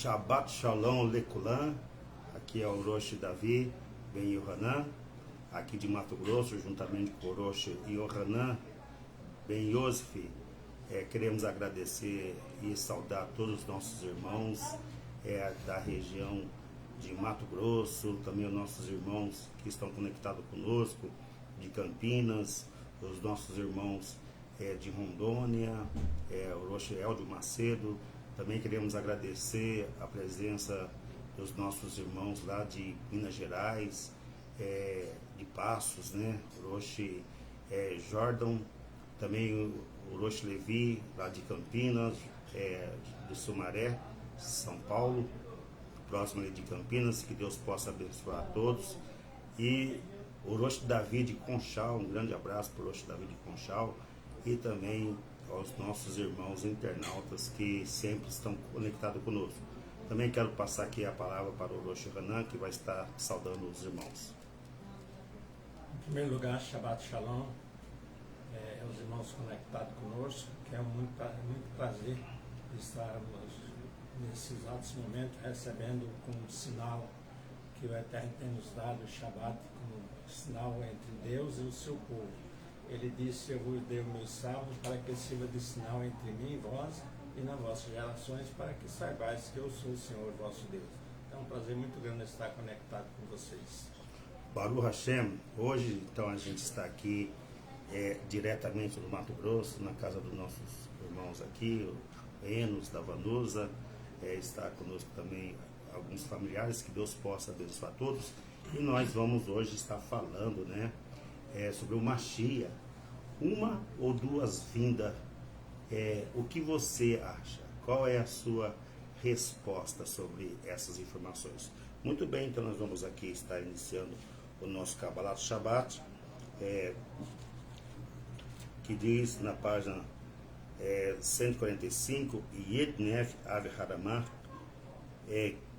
Shabbat Shalom Lekulan, aqui é o Rosh Davi Ben Yohanan, aqui de Mato Grosso, juntamente com o Rosh Yohanan Ben Yosef. Queremos agradecer e saudar todos os nossos irmãos da região de Mato Grosso, também os nossos irmãos que estão conectados conosco, de Campinas, os nossos irmãos de Rondônia, o Rosh Eldio Macedo. Também queremos agradecer a presença dos nossos irmãos lá de Minas Gerais, de Passos, né? O Rosh Jordan, também o Rosh Levi, lá de Campinas, de Sumaré, São Paulo, próximo ali de Campinas. Que Deus possa abençoar a todos. E o Rosh Davi de Conchal, um grande abraço para o Rosh Davi de Conchal, e também aos nossos irmãos internautas que sempre estão conectados conosco. Também quero passar aqui a palavra para o Rosh Hanan, que vai estar saudando os irmãos. Em primeiro lugar, Shabbat Shalom, os irmãos conectados conosco, que é muito prazer estarmos nesses exatos momentos recebendo como sinal que o Eterno tem nos dado o Shabbat como sinal entre Deus e o seu povo. Ele disse: eu vos dei o meu sábado para que sirva de sinal entre mim e vós e nas vossas gerações, para que saibais que eu sou o Senhor vosso Deus. É um prazer muito grande estar conectado com vocês. Baruch Hashem, hoje então a gente está aqui diretamente do Mato Grosso, na casa dos nossos irmãos aqui, o Enos da Vanusa, está conosco também alguns familiares. Que Deus possa abençoar todos. E nós vamos hoje estar falando, né, sobre o Mashiach, uma ou duas vindas. O que você acha? Qual é a sua resposta sobre essas informações? Muito bem, então nós vamos aqui estar iniciando o nosso Kabbalat Shabbat, que diz na página 145, Yednef Ave Haramah,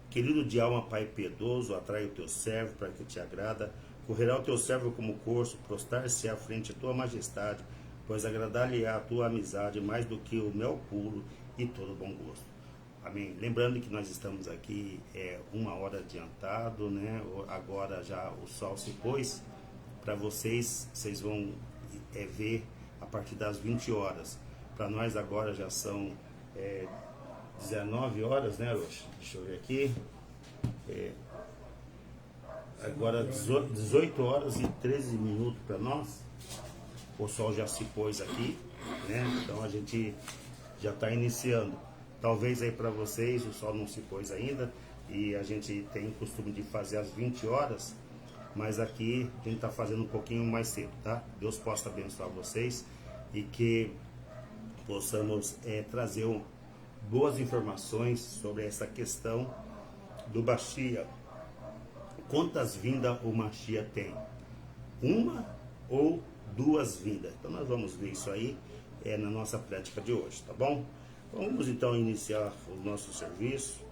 querido de alma, Pai piedoso, atrai o teu servo para que te agrada. Correrá o teu servo como corço, prostrar-se à frente de tua majestade, pois agradar-lhe-á a tua amizade mais do que o mel puro e todo bom gosto. Amém. Lembrando que nós estamos aqui 1 hora adiantado, né? Agora já o sol se pôs. Para vocês vão ver a partir das 20 horas. Para nós agora já são 19 horas, né, Rosh? Deixa eu ver aqui. Agora 18 horas e 13 minutos para nós. O sol já se pôs aqui, né? Então a gente já está iniciando. Talvez aí para vocês o sol não se pôs ainda, e a gente tem o costume de fazer às 20 horas, mas aqui a gente está fazendo um pouquinho mais cedo, tá? Deus possa abençoar vocês e que possamos trazer boas informações sobre essa questão do Mashiach. Quantas vindas o Mashiach tem? Uma ou duas vindas? Então nós vamos ver isso aí na nossa prática de hoje, tá bom? Vamos então iniciar o nosso serviço.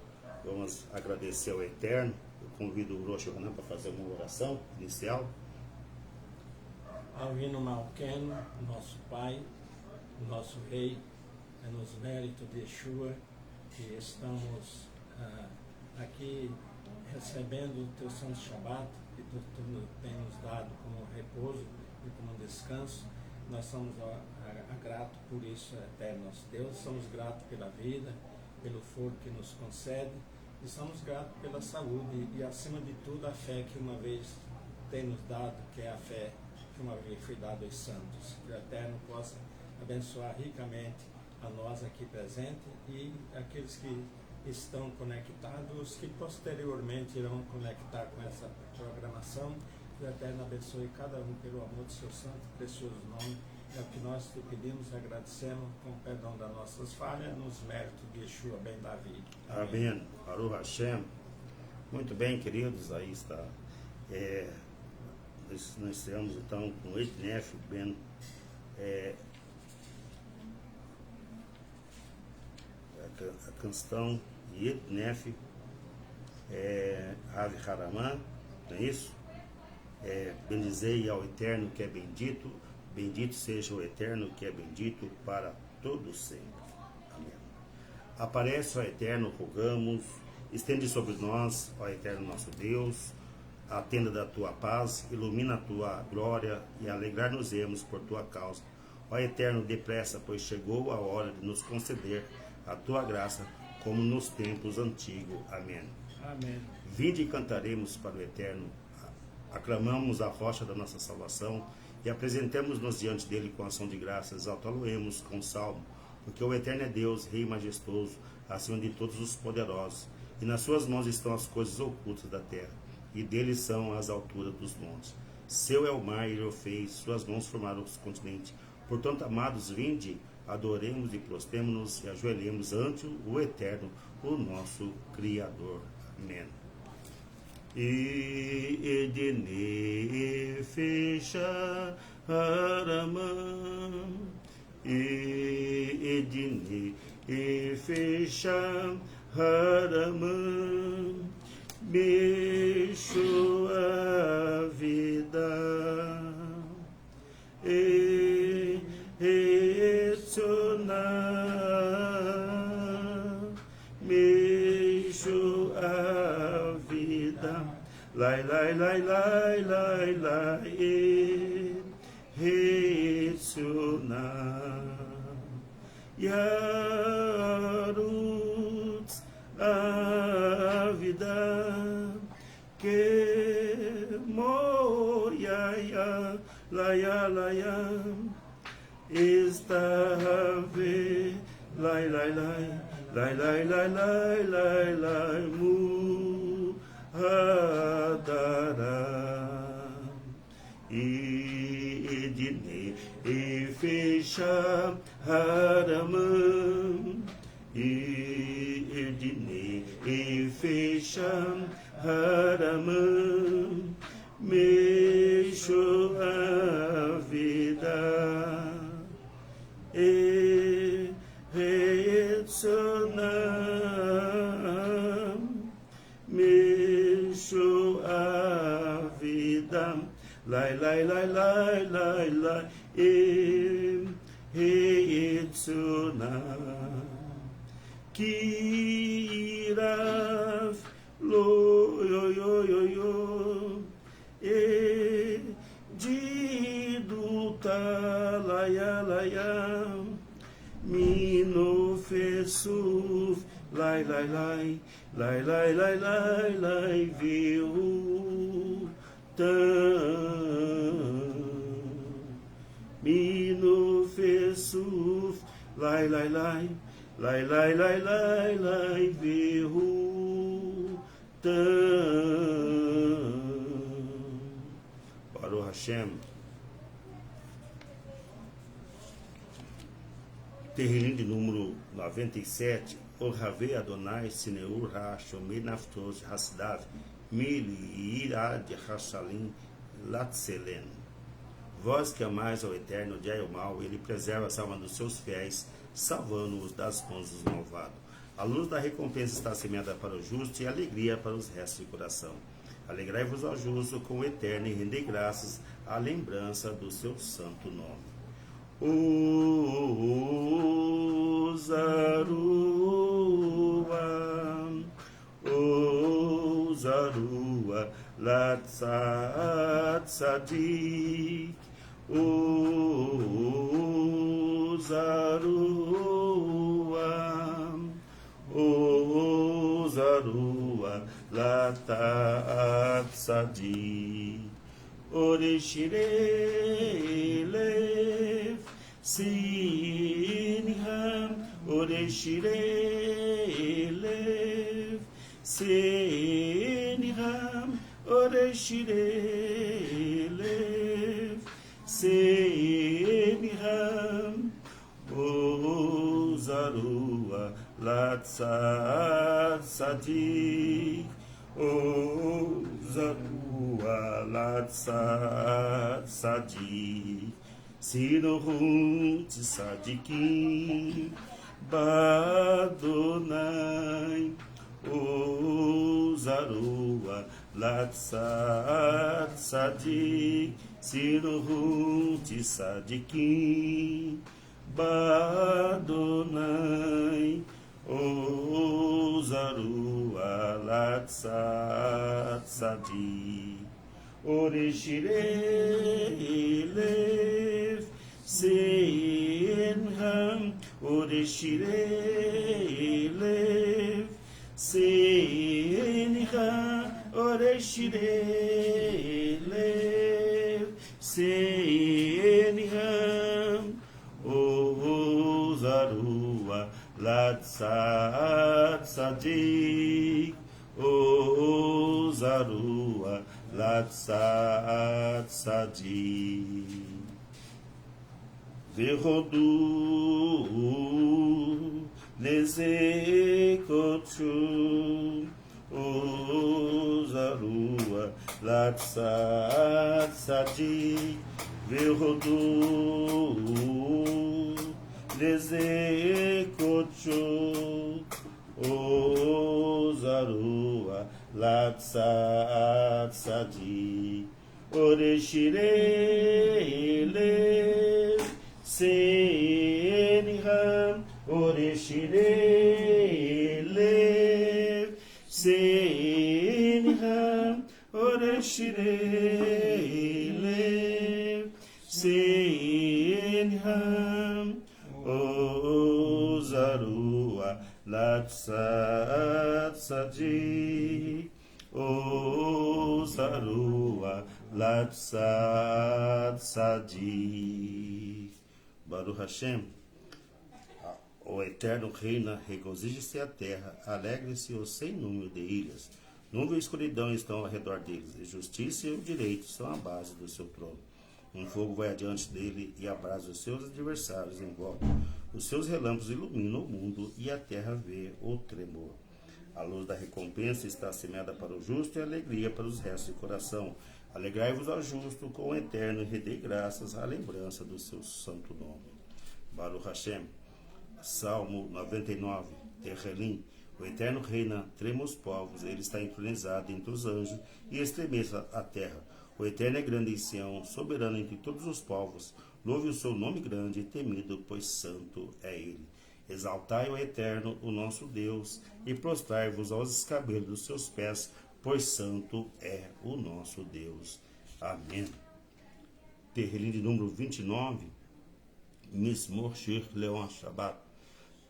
Vamos agradecer ao Eterno. Eu convido o Rosh Hanan para fazer uma oração inicial. Avinu Malkenu, nosso Pai, nosso Rei, nos méritos de Yeshua, que estamos aqui recebendo o teu santo Shabbat, que tu tem nos dado como repouso e como descanso. Nós somos gratos por isso, Eterno nosso Deus. Somos gratos pela vida, pelo foro que nos concede, e somos gratos pela saúde e, acima de tudo, a fé que uma vez tem nos dado, que é a fé que uma vez foi dada aos santos. Que o Eterno possa abençoar ricamente a nós aqui presentes e aqueles que estão conectados, os que posteriormente irão conectar com essa programação. Que o Eterno abençoe cada um pelo amor do seu santo e precioso nome. É o que nós te pedimos e agradecemos, com o perdão das nossas falhas, nos méritos de Yeshua Ben Davi. Amém. Baruch Hashem. Muito bem, queridos, aí está. Nós estamos então com Yednef Ben a canção Yednef Ave Haramah, não é isso? Bendizei ao Eterno que é bendito, bendito seja o Eterno que é bendito para todo sempre. Amém. Aparece, ó Eterno, rogamos, Estende sobre nós, ó eterno nosso Deus, a tenda da tua paz, ilumina a tua glória e alegrar-nos-emos por tua causa. Ó eterno, depressa, pois chegou a hora de nos conceder a tua graça, como nos tempos antigos. Amém. Amém. Vinde e cantaremos para o eterno, aclamamos a rocha da nossa salvação e apresentemos-nos diante dele com ação de graças, exaltá-lo-emos com salmo, porque o eterno é Deus, Rei majestoso, acima de todos os poderosos, e nas suas mãos estão as coisas ocultas da terra, e dele são as alturas dos montes. Seu é o mar, ele o fez, suas mãos formaram os continentes. Portanto, amados, vinde, adoremos e prostemos-nos e ajoelhemos ante o eterno, o nosso Criador. Amém. E edene fecha aramã, e edene fecha aramã, bicho a vida, e bicho a vida, lai lai lai lai lai lai, Yarut a vida que moia ya laia laia estave lai lai lai lai lai lai lai lai lai mu adara e dine e fecha haramam e dine e fecha haramam mexo a vida e reetsonam mexo a vida lai lai lai lai lai lai reetsonam kiraf lo yo yo yo yo e diduta laia laia mino fesuf lai lai lai lai lai lai lai lai viu tam mino fesuf lai lai lai lai lai lai lai lai viu tam. Baruch Hashem. Terrilim de número 97. Orhavei Adonai Sineur HaShomei Naftos Hasidav Mili Irad Hashalim Latselen. Vós que amais ao Eterno, odiai o mal, ele preserva a alma dos seus fiéis, salvando-os das mãos dos malvados. A luz da recompensa está semeada para o justo e a alegria para os restos de coração. Alegrai-vos ao justo com o Eterno e rendei graças à lembrança do seu santo nome. O Zarua, Latzat Tzadik, O Zarua, Latzat Tzadik, Oreshirei Lev Sinham, Oreshirei Lev Sinham, Oreshirei Lev Sinham, O Zarua Latzat Tzadik, O Zarua Latzat Tzadik, Sirohut Tzadikim Badonai, O Zarua Latzat Tzadik, Sirohut Tzadikim Badonai, O Zarua lat sat sadi. Oreshirei lev senham. Oreshirei lev senham. Oreshirei lev senham. O zarua lat sat sadik. O zarua lat sat sadik. Verodu lezekotu. O zarua lat sat sadik. Verodu lezekotu. O zarua lat sat sadik. Oreshirei lev senham. Oreshirei lev senham. Oreshirei lev senham. O zarua lat sat sadik. O zarua lat sat sadik. Baruch Hashem. O Eterno reina, regozije-se a terra, alegre-se o sem número de ilhas. Nuvem e escuridão estão ao redor deles, e justiça e o direito são a base do seu trono. Um fogo vai adiante dele e abrasa os seus adversários em volta. Os seus relâmpagos iluminam o mundo e a terra vê o tremor. A luz da recompensa está semeada para o justo e a alegria para os restos de coração. Alegrai-vos ao justo com o Eterno e rendei graças à lembrança do seu santo nome. Baruch Hashem. Salmo 99, Terrelim. O Eterno reina, trema os povos, ele está entronizado entre os anjos e estremeça a terra. O Eterno é grande em Sião, soberano entre todos os povos. Louve o seu nome grande e temido, pois santo é ele. Exaltai o Eterno, o nosso Deus, e prostrai-vos aos escabelos dos seus pés, pois santo é o nosso Deus. Amém. Terrelim de número 29, Mismor Shir Leon Shabbat.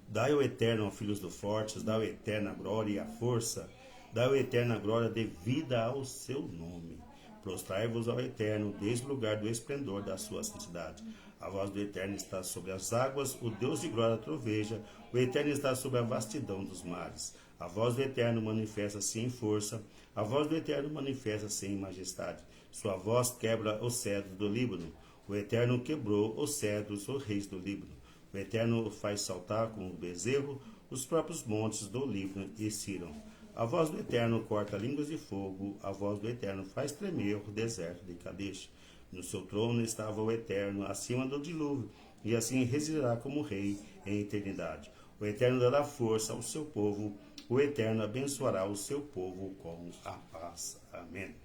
Dai o Eterno, filhos do fortes, dai o Eterno a glória e a força, dai o Eterno a glória devida ao seu nome. Prostrai-vos ao Eterno, desde o lugar do esplendor da sua santidade. A voz do Eterno está sobre as águas, o Deus de glória troveja, o Eterno está sobre a vastidão dos mares. A voz do Eterno manifesta-se em força, a voz do Eterno manifesta-se em majestade. Sua voz quebra os cedros do Líbano. O Eterno quebrou os cedros, os reis do Líbano. O Eterno faz saltar como um bezerro os próprios montes do Líbano e Siron. A voz do Eterno corta línguas de fogo, a voz do Eterno faz tremer o deserto de Kadesh. No seu trono estava o Eterno, acima do dilúvio, e assim residirá como rei em eternidade. O Eterno dará força ao seu povo, o Eterno abençoará o seu povo com a paz. Amém.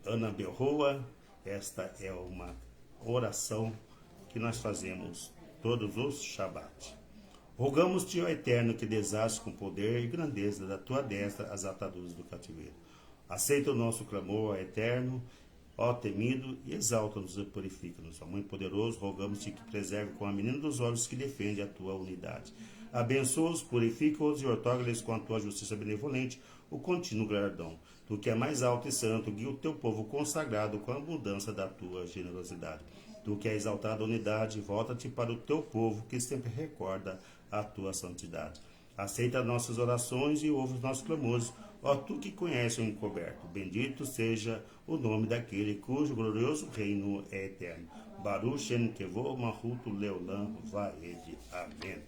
Ana Berroa, esta é uma oração que nós fazemos todos os Shabat. Rogamos-te, ó Eterno, que desaste com poder e grandeza da tua destra as ataduras do cativeiro. Aceita o nosso clamor, ó Eterno, ó temido, e exalta-nos e purifica-nos. Ó Mãe poderoso, rogamos-te que preserve com a menina dos olhos que defende a tua unidade. Abençoa-os, purifica-os e ortoga-lhes com a tua justiça benevolente o contínuo galardão. Tu que é mais alto e santo, guia o teu povo consagrado com a abundância da tua generosidade. Tu que é exaltado a unidade, volta-te para o teu povo que sempre recorda a tua santidade. Aceita nossas orações e ouve os nossos clamores, ó tu que conhece o encoberto. Bendito seja o nome daquele cujo glorioso reino é eterno. Baruch Shem Kevod Malchut Leolam Vaed. Amém.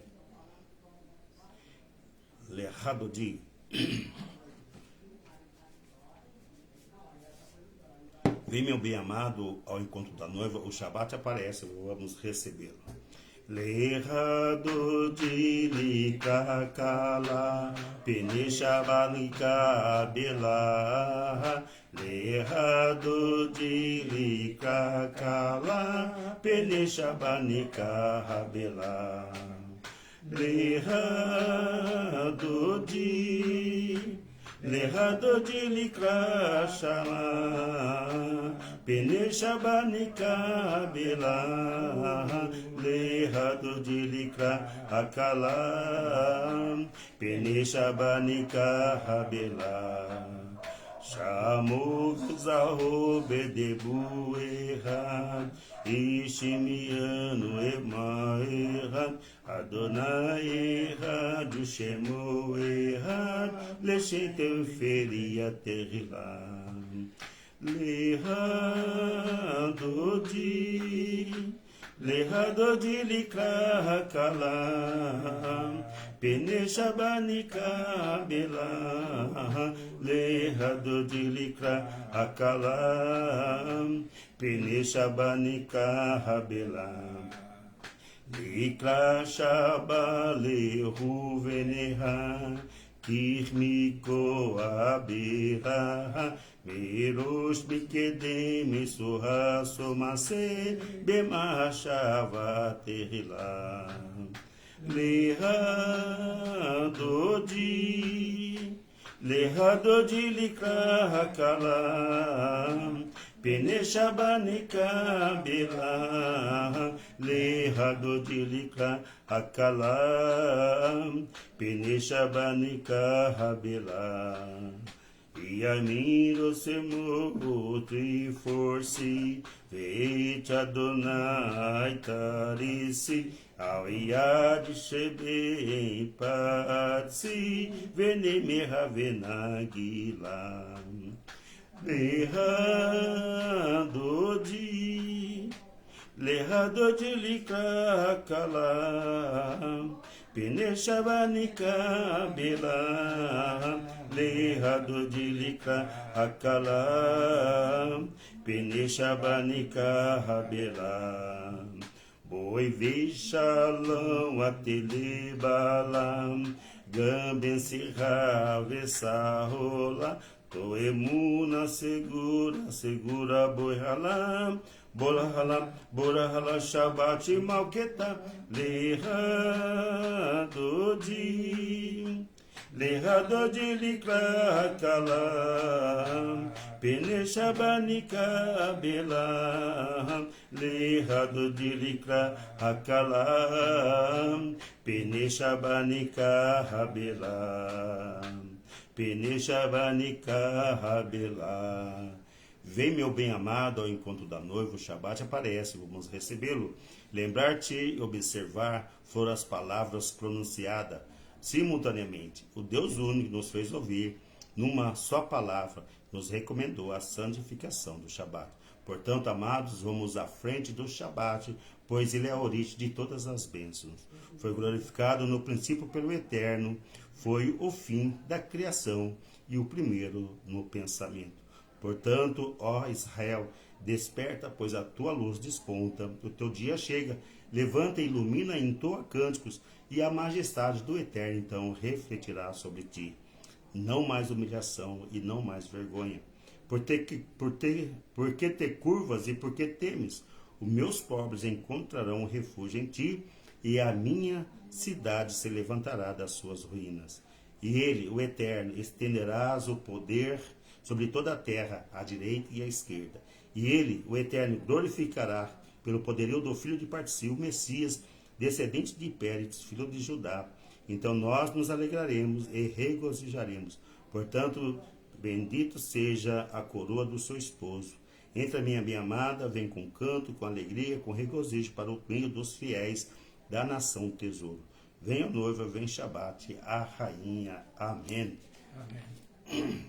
Lechadodi. Vem, meu bem-amado, ao encontro da noiva, o Shabat aparece, vamos recebê-lo. Leirado de Likakala, Penishabanika Bela. Leirado de Likakala, Penishabanika Bela. Leirado de Lehado de Likra Shala, Pene Shabanika Bela, Lehado de Likra Akala, Pene Shabanika Habela. Shamu Zaho Bedebu Erra, Ishimiano Ema Erra, Adonai Erra, Dushemo Erra, Lechete Feria Terrila, Lehado de Likra Hakala, Pene Shabanika Bela, Lehado de Likra Hakala, Pene Shabanika Habela. Likra Shabalehu Veneha, Kirmiko Abira, Merosh Bikedem Suha Somase, Bemachava Terila. Lehado de Likra Hakala, Pene Shabanika Bela, Lehado de Likra Hakala, Pene Shabanika Habela. Yamiro Semo Triforci, Veit Adonai Tarisi, Auiad Shebe Patsi, Vene Meha Venagila. Lehado de Likra Kala, Pene Shabanika Bela, Lehado de Likra Akala, Pene Shabanika Habela. Boi Vishalão Atelebalam, Gamben Sirra Vessarola, Toemuna segura Boi Halam, Bora Halam Shabbat Malketa, Lehado de Likra Kalam, Pene Shabanika Bela, Lehado de Likra Akalam, Pene Shabanika Habela, Pene Shabanika Habela. Vem, meu bem-amado, ao encontro da noiva, o Shabat aparece, vamos recebê-lo. Lembrar-te e observar foram as palavras pronunciadas simultaneamente. O Deus único nos fez ouvir, numa só palavra, nos recomendou a santificação do Shabat. Portanto, amados, vamos à frente do Shabat, pois ele é a origem de todas as bênçãos. Foi glorificado no princípio pelo Eterno, foi o fim da criação e o primeiro no pensamento. Portanto, ó Israel, desperta, pois a tua luz desponta, o teu dia chega, levanta e ilumina, entoa cânticos, e a majestade do Eterno então refletirá sobre ti. Não mais humilhação e não mais vergonha. Por que te curvas e por que temes? Os meus pobres encontrarão refúgio em ti, e a minha cidade se levantará das suas ruínas. E ele, o Eterno, estenderás o poder sobre toda a terra, à direita e à esquerda. E ele, o Eterno, glorificará pelo poderio do filho de Parti, o Messias, descendente de Pérez, filho de Judá. Então nós nos alegraremos e regozijaremos. Portanto, bendito seja a coroa do seu esposo. Entra, minha bem-amada, vem com canto, com alegria, com regozijo para o meio dos fiéis da nação tesouro. Venha noiva, vem Shabat, a rainha. Amém. Amém.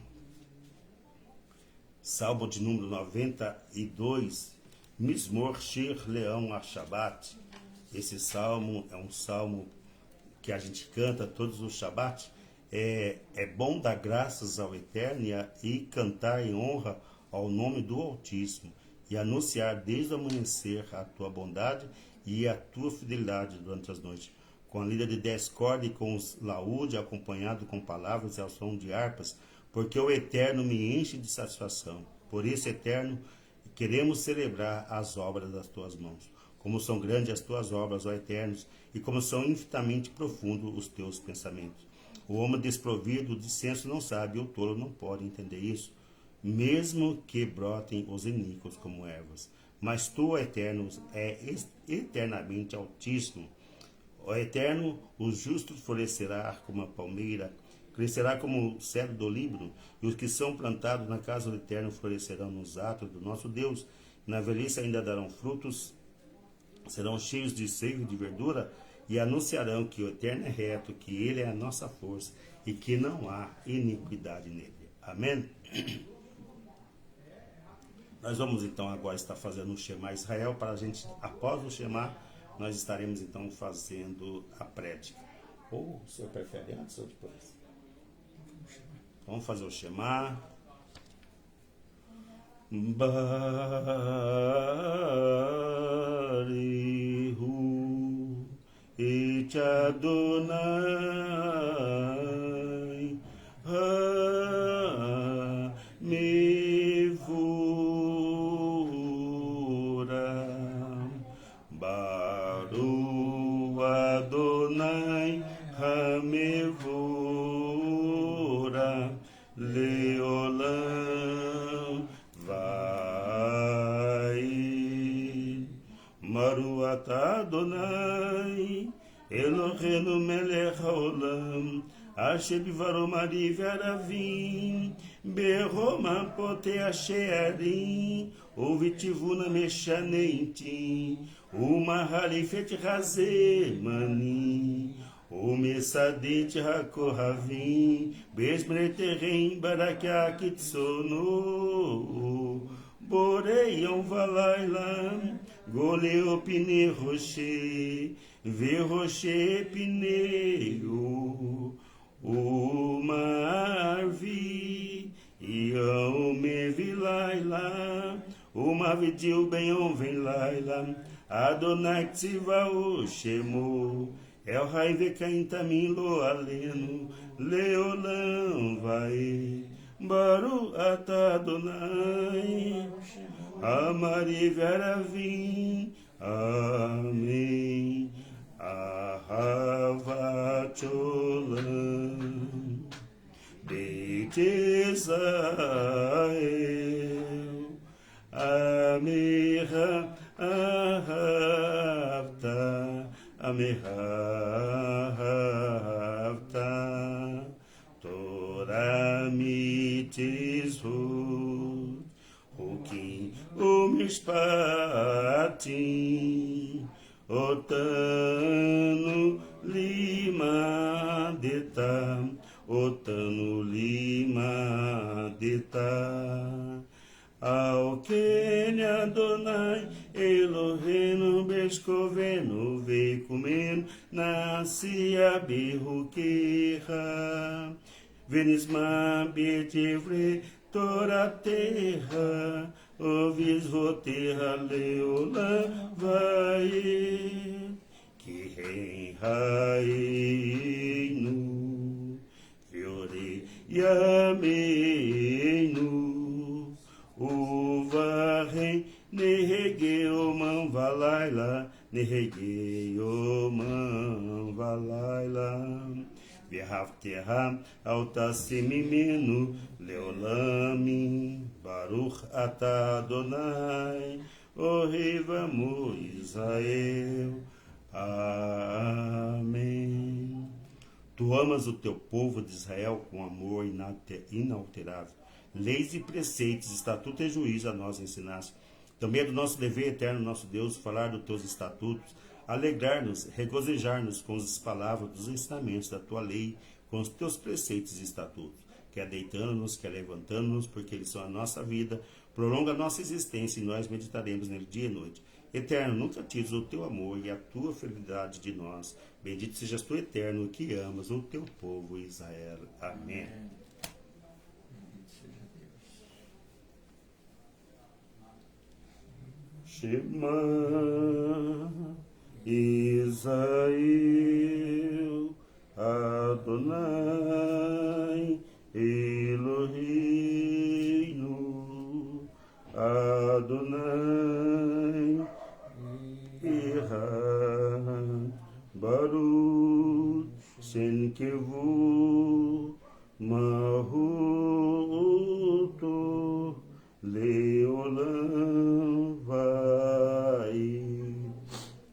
Salmo de número 92, Mismor Shir Leão a Shabat. Esse salmo é um salmo que a gente canta todos os Shabat. É bom dar graças ao Eterno e cantar em honra ao nome do Altíssimo e anunciar desde o amanhecer a tua bondade e a tua fidelidade durante as noites. Com a lira de 10 cordas e com os laúde, acompanhado com palavras e ao som de harpas, porque o Eterno me enche de satisfação. Por isso, Eterno, queremos celebrar as obras das tuas mãos. Como são grandes as tuas obras, ó Eternos, e como são infinitamente profundos os teus pensamentos. O homem desprovido de senso não sabe, o tolo não pode entender isso, mesmo que brotem os iníquos como ervas. Mas tu, Eterno, eternamente altíssimo. Ó Eterno, o justo florescerá como a palmeira, crescerá como o cedro do Líbano, e os que são plantados na casa do Eterno florescerão nos atos do nosso Deus. Na velhice ainda darão frutos, serão cheios de seio e de verdura, e anunciarão que o Eterno é reto, que Ele é a nossa força, e que não há iniquidade nele. Amém? Nós vamos então agora estar fazendo o Shema Israel, para a gente, após o Shema, nós estaremos então fazendo a prédica. Ou o senhor prefere antes ou depois? Vamos fazer o Shema. Barihu et Adonai Hamevora Baru Adonai Hamevora Leolam vai Maruat Adonai Eloheinu melech haolam Asher bivarom ariv aravim Beroma pote asherim Uvitivuna meshanenti Umahalifet hazemani Umesadit hakohavim Besmreterem barakiakitsono Boreiam valailam Goleo pine roche Ve roche pineo Umarvi Iaume vilaila Umarvidil benhom vem laila Adonai tzivao shemo El Raivekain Tamim Lo Alenu Leolam vai Baru Atadonai Amari Veravim Amém Ahavat Olam Beit Israel Ameha Ahavta Amehavta Torah mitzvot Hukim umishpatim Otanu limadeta Ao Ken Adonai Eloheinu Beskovenu Veikumenu Nasia Behukeha Venisma Betivre Torateha Ovis Voteha Leolam vai Que rei Rainu Fiore Yameinu Uvarem Neregeu Valaila Neregeu Valaila Verhavterra Altassimimenu Leolami Baruch Ata Adonai Orivamo Israel Amém. Tu amas o teu povo de Israel com amor inalterável. Leis e preceitos, estatutos e juízo a nós ensinaste. Também é do nosso dever eterno, nosso Deus, falar dos teus estatutos, alegrar-nos, regozijar-nos com as palavras dos ensinamentos da tua lei, com os teus preceitos e estatutos, quer deitando-nos, quer levantando-nos, porque eles são a nossa vida, prolonga a nossa existência e nós meditaremos nele dia e noite. Eterno, nunca tires o teu amor e a tua fidelidade de nós. Bendito sejas tu, Eterno, que amas o teu povo Israel. Amém. Shema Israel Adonai Eloheinu Adonai Echad Baruch Senkevu Mahuto Leolam vai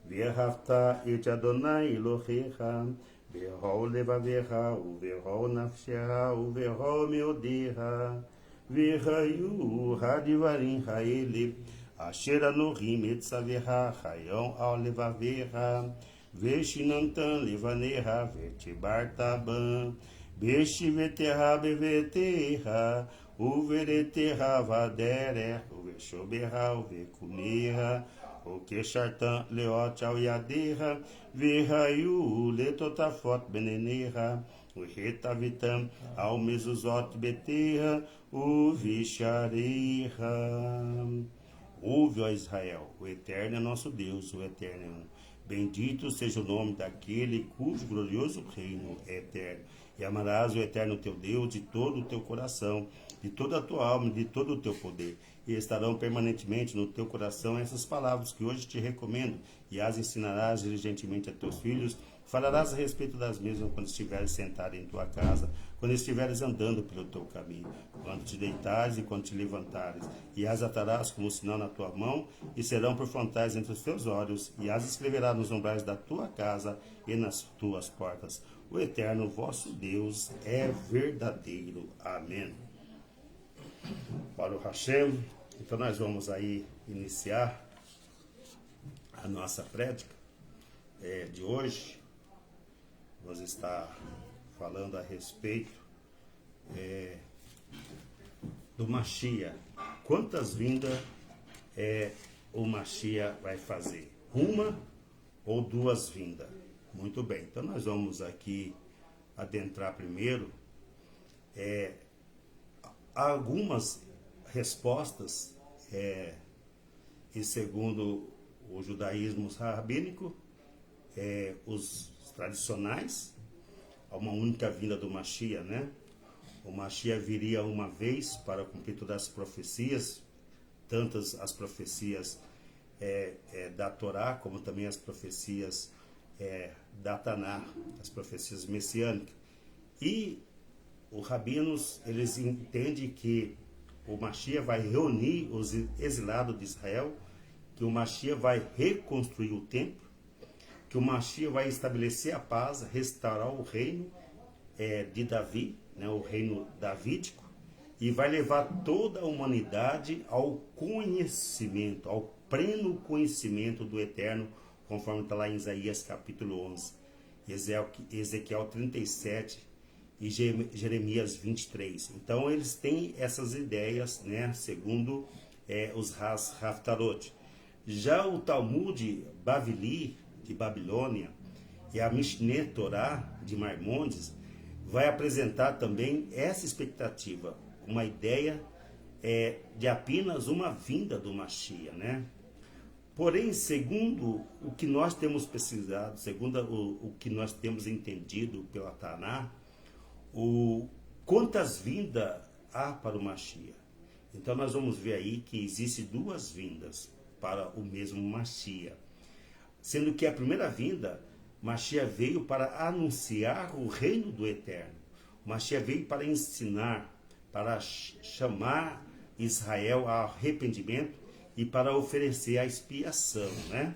Verhafta et Adonai Elohecha Verhol levavecha Uverhol nafshecha Uverhol meodecha Verhayu hadivarim haele Asher anorim et savecha Chayon al levavecha Veshinantan levaneha Vertibartaban Beshiveterra beveterra Uvereterra vadereh Uveshoberra uvekunerra Ukeshartan leot al yaderra Verrayu letotafot benenerra Uretavitam ao mezuzot beterra Uvishareha. Ouve, ó Israel, o Eterno é nosso Deus, o Eterno é um. Bendito seja o nome daquele cujo glorioso reino é eterno. E amarás o Eterno teu Deus de todo o teu coração, de toda a tua alma, de todo o teu poder. E estarão permanentemente no teu coração essas palavras que hoje te recomendo, e as ensinarás diligentemente a teus filhos. Falarás a respeito das mesmas quando estiveres sentado em tua casa, quando estiveres andando pelo teu caminho, quando te deitares e quando te levantares. E as atarás como sinal na tua mão, e serão por frontais entre os teus olhos, e as escreverás nos umbrais da tua casa e nas tuas portas. O Eterno vosso Deus é verdadeiro. Amém. Para o Hashem, então nós vamos aí iniciar a nossa prédica de hoje. Vamos estar falando a respeito do Mashiach. Quantas vindas o Mashiach vai fazer? Uma ou duas vindas? Muito bem, então nós vamos aqui adentrar primeiro algumas respostas e segundo o judaísmo rabínico, os tradicionais, a uma única vinda do Mashiach, né? O Mashiach viria uma vez para cumprir todas as profecias, tantas as profecias da Torá, como também as profecias da Taná, as profecias messiânicas. E os rabinos, eles entendem que o Mashiach vai reunir os exilados de Israel, que o Mashiach vai reconstruir o templo, que o Mashiach vai estabelecer a paz, restaurar o reino de Davi, né, o reino davídico, e vai levar toda a humanidade ao conhecimento, ao pleno conhecimento do Eterno, conforme está lá em Isaías capítulo 11, Ezequiel 37 e Jeremias 23. Então eles têm essas ideias, né, segundo os Haftarot. Já o Talmud Bavili, de Babilônia, e a Mishneh Torah, de Maimônides, vai apresentar também essa expectativa, uma ideia de apenas uma vinda do Mashiach, né? Porém, segundo o que nós temos pesquisado, segundo o que nós temos entendido pela Taná, quantas vindas há para o Mashiach? Então nós vamos ver aí que existem duas vindas para o mesmo Mashiach. Sendo que a primeira vinda, Mashiach veio para anunciar o reino do Eterno. Mashiach veio para ensinar, para chamar Israel ao arrependimento e para oferecer a expiação, né?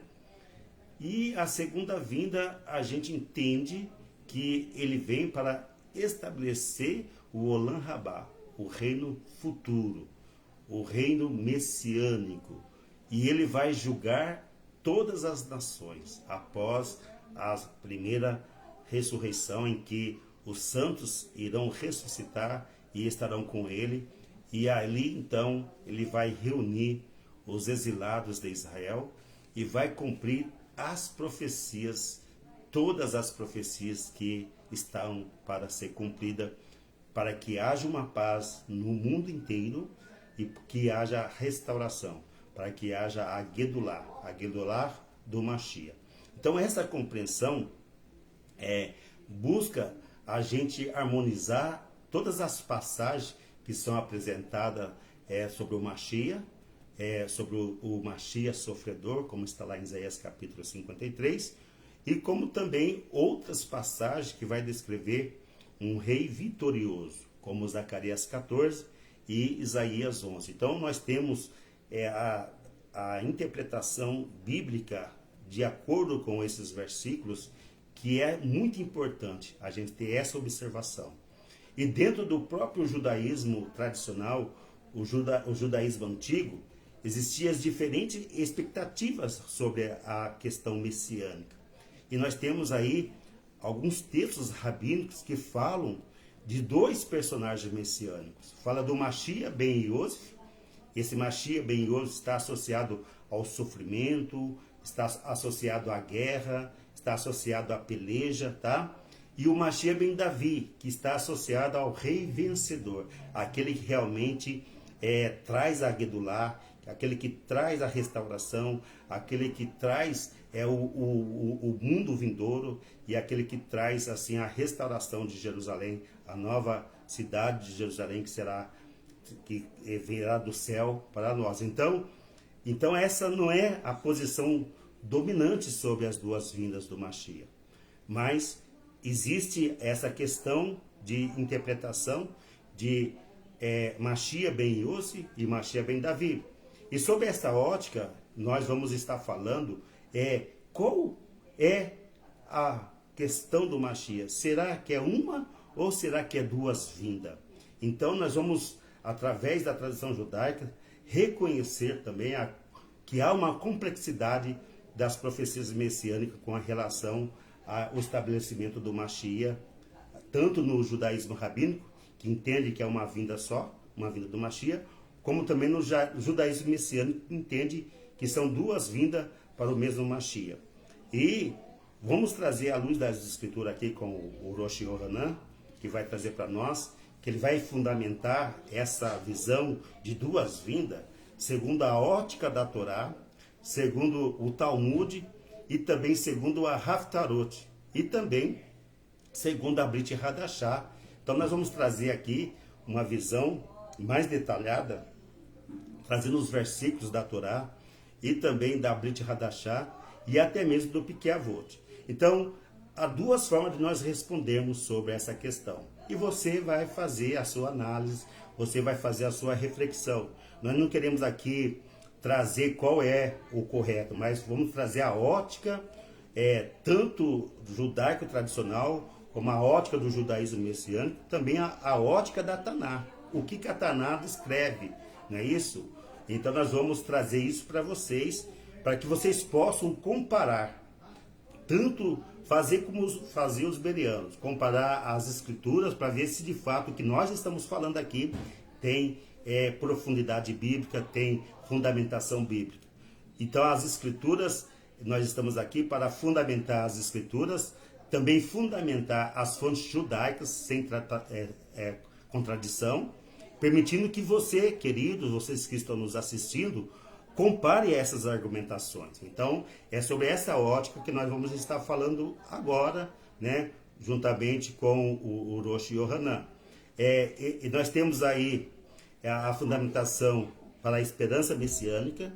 E a segunda vinda, a gente entende que ele vem para estabelecer o Olam Rabá, o reino futuro, o reino messiânico. E ele vai julgar todas as nações após a primeira ressurreição, em que os santos irão ressuscitar e estarão com ele, e ali então ele vai reunir os exilados de Israel e vai cumprir as profecias, todas as profecias que estão para ser cumpridas, para que haja uma paz no mundo inteiro e que haja restauração, para que haja a Gedulah do Mashiach. Então essa compreensão busca a gente harmonizar todas as passagens que são apresentadas sobre o Mashiach, sobre o Mashiach sofredor, como está lá em Isaías capítulo 53, e como também outras passagens que vai descrever um rei vitorioso, como Zacarias 14 e Isaías 11. Então nós temos a interpretação bíblica de acordo com esses versículos, que é muito importante a gente ter essa observação. E dentro do próprio judaísmo tradicional, o judaísmo antigo, existiam as diferentes expectativas sobre a questão messiânica. E nós temos aí alguns textos rabínicos que falam de dois personagens messiânicos. Fala do Mashiach ben Yosef. Esse Mashiach ben Yosef está associado ao sofrimento, está associado à guerra, está associado à peleja, tá? E o Mashiach ben Davi, que está associado ao rei vencedor, aquele que realmente traz a Gedulá, aquele que traz a restauração, aquele que traz o mundo vindouro e aquele que traz assim a restauração de Jerusalém, a nova cidade de Jerusalém que virá do céu para nós. Então essa não é a posição dominante sobre as duas vindas do Mashiach, mas existe essa questão de interpretação de Mashiach ben Yossi e Mashiach ben Davi. E sobre essa ótica, nós vamos estar falando qual é a questão do Mashiach. Será que é uma ou será que é duas vindas? Então nós vamos, através da tradição judaica, reconhecer também que há uma complexidade das profecias messiânicas com a relação ao estabelecimento do Mashiach, tanto no judaísmo rabínico, que entende que é uma vinda só, uma vinda do Mashiach, como também no judaísmo messiânico, que entende que são duas vindas para o mesmo Mashiach. E vamos trazer à luz das escrituras aqui com o Rosh Yohanan, que vai trazer para nós, que ele vai fundamentar essa visão de duas vindas, segundo a ótica da Torá, segundo o Talmud, e também segundo a Haftarot, e também segundo a Brit Hadashah. Então nós vamos trazer aqui uma visão mais detalhada, trazendo os versículos da Torá, e também da Brit Hadashah, e até mesmo do Pirkei Avot. Então, há duas formas de nós respondermos sobre essa questão. E você vai fazer a sua análise, você vai fazer a sua reflexão. Nós não queremos aqui trazer qual é o correto, mas vamos trazer a ótica, tanto judaico tradicional, como a ótica do judaísmo messiânico, também a ótica da Taná. O que a Taná descreve, não é isso? Então nós vamos trazer isso para vocês, para que vocês possam comparar, tanto fazer como faziam os bereanos, comparar as escrituras para ver se de fato o que nós estamos falando aqui tem profundidade bíblica, tem fundamentação bíblica. Então as escrituras, nós estamos aqui para fundamentar as escrituras, também fundamentar as fontes judaicas sem contradição, permitindo que você, queridos, vocês que estão nos assistindo, compare essas argumentações. Então, é sobre essa ótica que nós vamos estar falando agora, né, juntamente com o Rosh Yohanan. E nós temos aí a fundamentação para a esperança messiânica,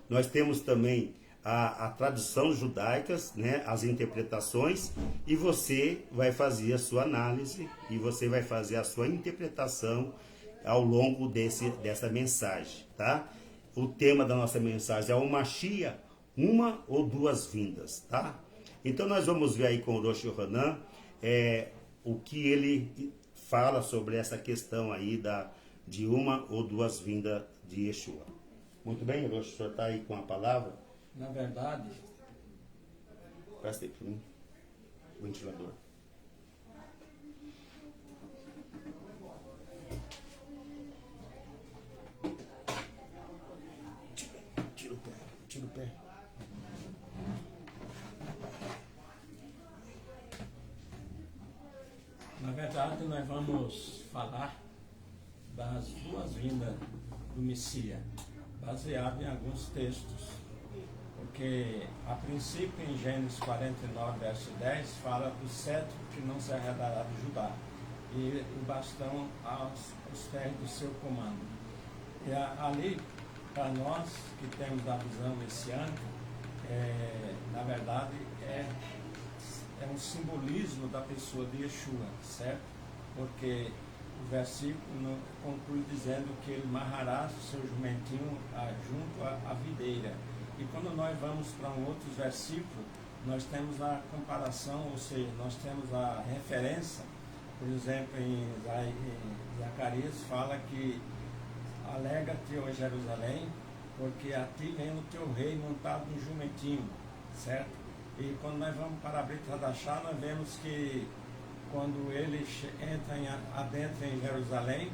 nós temos também a tradução judaica, né, as interpretações, e você vai fazer a sua análise e você vai fazer a sua interpretação ao longo dessa mensagem, tá? O tema da nossa mensagem é o Mashiach, uma ou duas vindas, tá? Então nós vamos ver aí com o Rosh Yohanan o que ele fala sobre essa questão aí de uma ou duas vindas de Yeshua. Muito bem, Rosh, o senhor está aí com a palavra? Na verdade, presta aí para mim, o ventilador. Tira o pé. Na verdade, nós vamos falar das duas vindas do Messias, baseado em alguns textos. Porque, a princípio, em Gênesis 49, verso 10, fala do cetro que não se arredará de Judá, e o bastão aos pés do seu comando. E ali, para nós que temos a visão messiânica, na verdade, um simbolismo da pessoa de Yeshua, certo? Porque o versículo conclui dizendo que ele amarrará o seu jumentinho junto à videira. E quando nós vamos para um outro versículo, nós temos a comparação, ou seja, nós temos a referência, por exemplo, em Zacarias fala que alegra-te, ó Jerusalém, porque a ti vem o teu rei montado no jumentinho, certo? E quando nós vamos para a Brita Hadashah, nós vemos que quando ele adentra em Jerusalém,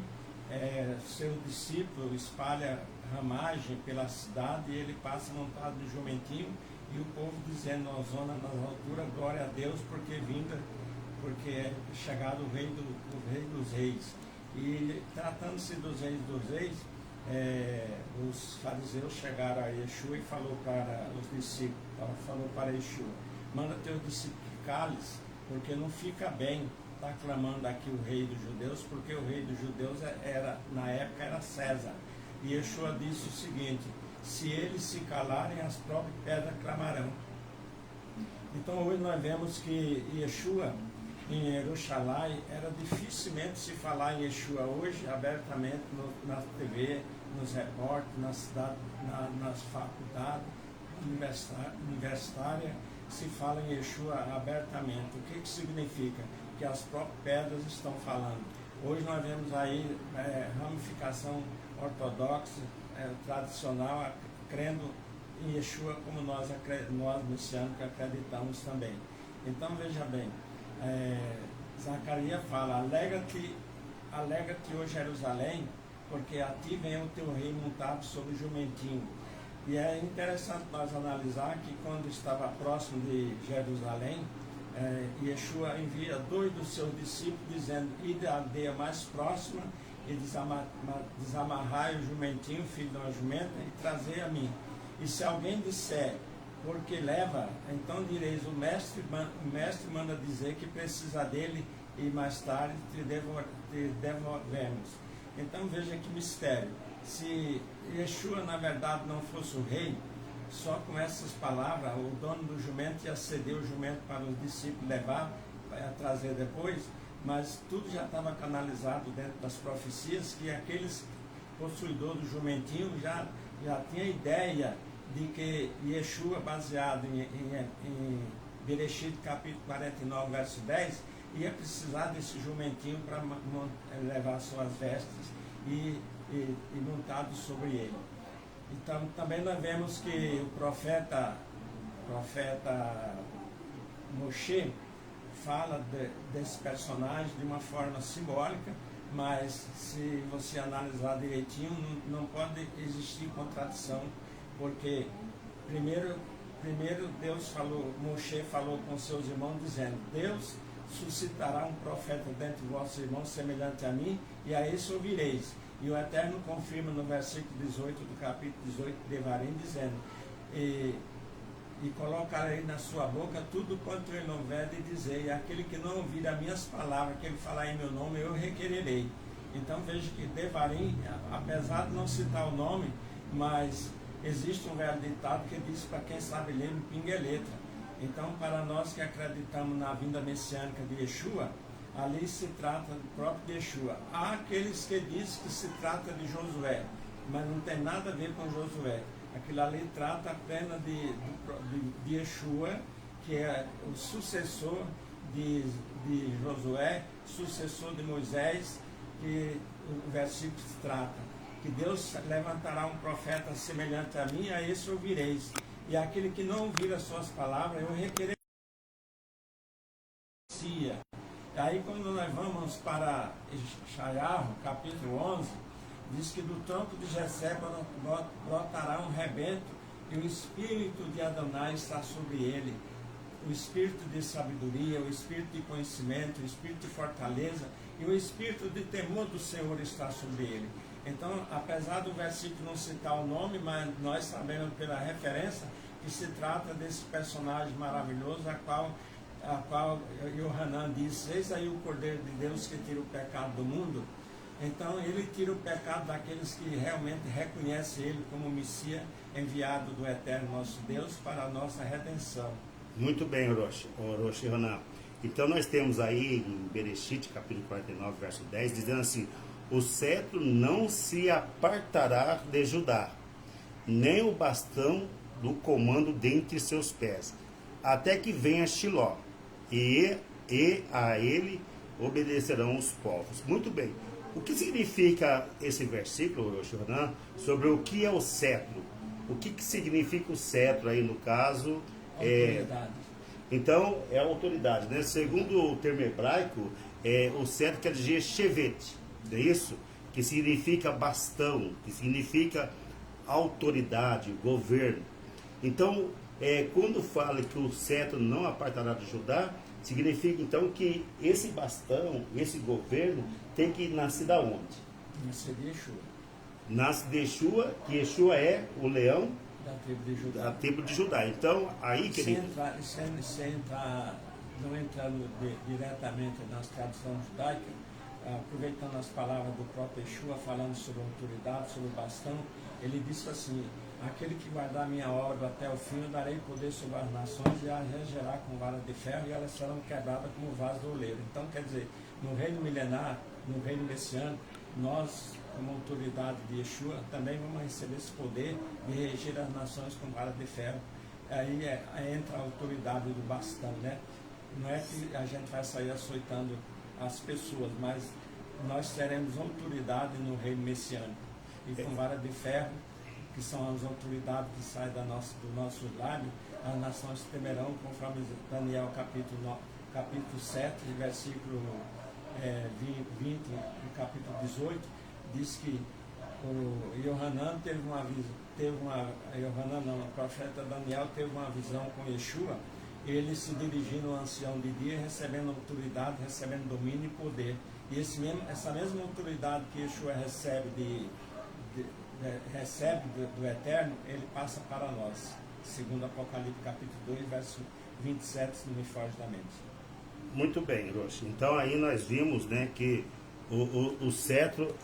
seu discípulo espalha ramagem pela cidade e ele passa montado no jumentinho e o povo dizendo nas zonas, nas alturas, glória a Deus, porque é chegado o rei dos reis. E tratando-se dos reis, os fariseus chegaram a Yeshua e falou para os discípulos, falou para Yeshua, manda teus discípulos cales, porque não fica bem estar clamando aqui o rei dos judeus, porque o rei dos judeus na época era César. E Yeshua disse o seguinte, se eles se calarem, as próprias pedras clamarão. Então hoje nós vemos que Yeshua em Jerusalém era dificilmente se falar em Yeshua hoje abertamente na TV, nos repórteres, na cidade, nas faculdades universitárias, se fala em Yeshua abertamente. O que significa? Que as próprias pedras estão falando. Hoje nós vemos aí ramificação ortodoxa, tradicional, crendo em Yeshua como nós messiânicos acreditamos também. Então veja bem, Zacarias fala, alegra-te, ó Jerusalém, porque a ti vem o teu rei montado sobre o jumentinho. E é interessante nós analisar que quando estava próximo de Jerusalém, Yeshua envia 2 dos seus discípulos dizendo, ide à aldeia mais próxima e desamarrai o jumentinho, filho de uma jumenta, e trazei a mim. E se alguém disser, porque leva, então direis, o mestre manda dizer que precisa dele e mais tarde te devolvemos. Então veja que mistério. Se Yeshua na verdade não fosse o rei, só com essas palavras, o dono do jumento ia ceder o jumento para os discípulos levar, trazer depois, mas tudo já estava canalizado dentro das profecias, que aqueles possuidores do jumentinho já tinha ideia de que Yeshua, baseado em Bereshit capítulo 49, verso 10, ia precisar desse jumentinho para levar suas vestes e montado sobre ele. Então também nós vemos que o profeta Moshe fala desse personagem de uma forma simbólica, mas se você analisar direitinho, não pode existir contradição, porque primeiro Moshe falou com seus irmãos dizendo, Deus suscitará um profeta dentre vossos irmãos semelhante a mim, e a esse ouvireis. E o Eterno confirma no versículo 18 do capítulo 18 de Devarim, dizendo, e colocarei na sua boca tudo quanto ele houver de dizer, e aquele que não ouvir as minhas palavras, que ele falar em meu nome, eu requererei. Então veja que Devarim, apesar de não citar o nome, mas existe um velho ditado que diz, para quem sabe ler, no pinga é letra. Então, para nós que acreditamos na vinda messiânica de Yeshua, ali se trata do próprio Yeshua. Há aqueles que dizem que se trata de Josué, mas não tem nada a ver com Josué. Aquilo ali trata apenas de Yeshua, que é o sucessor de Josué, sucessor de Moisés, que o versículo se trata. Que Deus levantará um profeta semelhante a mim, a esse ouvireis. E aquele que não ouvir as suas palavras, eu requererei. Aí quando nós vamos para Yeshayahu, capítulo 11, diz que do tronco de Jessé brotará um rebento, e o espírito de Adonai está sobre ele. O espírito de sabedoria, o espírito de conhecimento, o espírito de fortaleza, e o espírito de temor do Senhor está sobre ele. Então, apesar do versículo não citar o nome, mas nós sabemos pela referência que se trata desse personagem maravilhoso, a qual Yohanan disse, eis aí o Cordeiro de Deus que tira o pecado do mundo. Então ele tira o pecado daqueles que realmente reconhecem ele como o Messias enviado do Eterno nosso Deus para a nossa redenção. Muito bem, Orochi Hanan. Então nós temos aí em Bereshit, capítulo 49, verso 10, dizendo assim: o cetro não se apartará de Judá, nem o bastão do comando dentre seus pés, até que venha Shiló, e a ele obedecerão os povos. Muito bem. O que significa esse versículo, Orochi Hanan, sobre o que é o cetro? O que significa o cetro aí no caso? Autoridade. Então, é a autoridade, né? Segundo o termo hebraico, o cetro quer dizer shevet, não é isso? Que significa bastão, que significa autoridade, governo. Então, quando fala que o cetro não apartará de Judá, significa então que esse bastão, esse governo, tem que nascer da onde? Nascer de Yeshua. Nasce de Yeshua, que Yeshua é o leão Da tribo de Judá. da tribo de Judá. Então, aí, querido... Não entrando diretamente nas tradições judaicas, aproveitando as palavras do próprio Yeshua, falando sobre autoridade, sobre o bastão, ele disse assim: aquele que guardar minha obra até o fim, eu darei poder sobre as nações e as regerá com vara de ferro, e elas serão quebradas como vaso do oleiro. Então, quer dizer, no reino milenar, no reino messiânico, nós, como autoridade de Yeshua, também vamos receber esse poder de reger as nações com vara de ferro. Aí entra a autoridade do bastão, né? Não é que a gente vai sair açoitando as pessoas, mas nós teremos autoridade no reino messiânico. E com vara de ferro, que são as autoridades que saem do nosso lábio, as nações temerão, conforme Daniel capítulo 7, versículo 20, no capítulo 18, diz que o Yohanan o profeta Daniel teve uma visão com Yeshua, ele se dirigindo ao ancião de dia, recebendo autoridade, recebendo domínio e poder. E essa mesma autoridade que Yeshua recebe do Eterno, ele passa para nós. Segundo Apocalipse capítulo 2, verso 27, se não me foge da mente. Muito bem, Rocha. Então aí nós vimos, né, que o cetro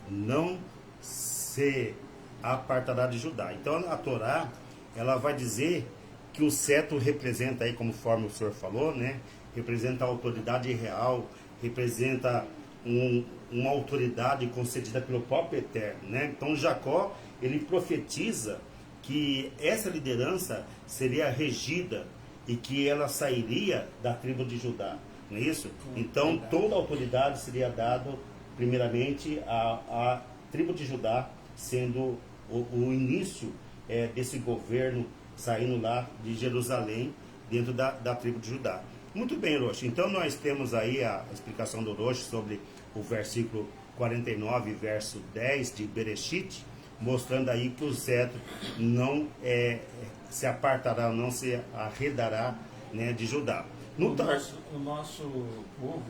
não se apartará de Judá. Então a Torá, ela vai dizer que o cetro representa aí, conforme o senhor falou, né, representa a autoridade real, representa uma autoridade concedida pelo próprio Eterno, né? Então Jacó, ele profetiza que essa liderança seria regida e que ela sairia da tribo de Judá, não é isso? Então toda a autoridade seria dada primeiramente à tribo de Judá, sendo o início desse governo saindo lá de Jerusalém, dentro da tribo de Judá. Muito bem, Orochi. Então nós temos aí a explicação do Orochi sobre o versículo 49, verso 10 de Bereshit, mostrando aí que o cetro não se apartará, não se arredará, né, de Judá. O nosso povo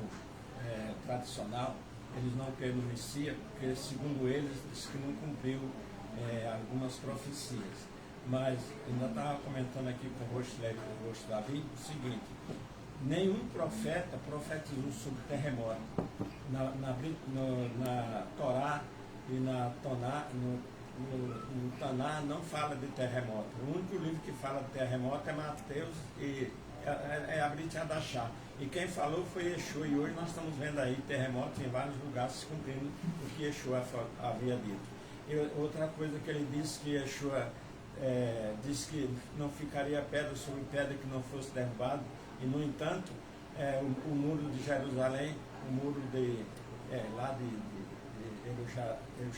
tradicional, eles não creem no Messias, porque segundo eles, diz que não cumpriu algumas profecias. Mas ainda estava comentando aqui com o Rosto Leve e o Rosto Davi o seguinte: nenhum profeta profetizou sobre terremoto. Na Torá e na Toná, no Taná não fala de terremoto. O único livro que fala de terremoto é Mateus e a Brit Hadashah. E quem falou foi Yeshua, e hoje nós estamos vendo aí terremotos em vários lugares se cumprindo o que Yeshua havia dito. E outra coisa que ele disse, que Yeshua disse que não ficaria pedra sobre pedra que não fosse derrubado, e no entanto o muro de Jerusalém, o muro lá de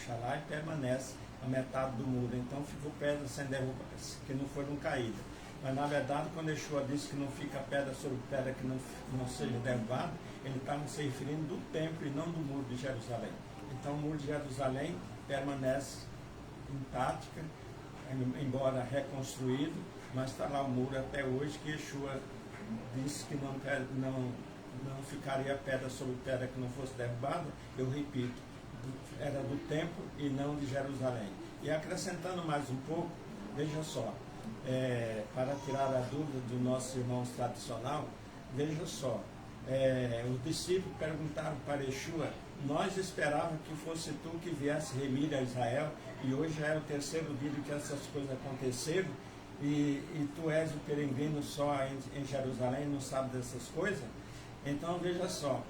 Jerusalém permanece a metade do muro, então ficou pedra sem derrubar, que não foram caídas. Mas na verdade, quando Yeshua disse que não fica pedra sobre pedra que não seja derrubada, ele estava se referindo do templo e não do muro de Jerusalém. Então o muro de Jerusalém permanece intacto, embora reconstruído, mas está lá o muro até hoje, que Yeshua disse que não ficaria pedra sobre pedra que não fosse derrubada. Eu repito, era do templo e não de Jerusalém. E acrescentando mais um pouco, veja só, para tirar a dúvida dos nossos irmãos tradicional, veja só, os discípulos perguntaram para Yeshua: nós esperávamos que fosse tu que viesse remir a Israel, e hoje já é o terceiro dia que essas coisas aconteceram, e tu és o peregrino só em Jerusalém, não sabe dessas coisas? Então veja só,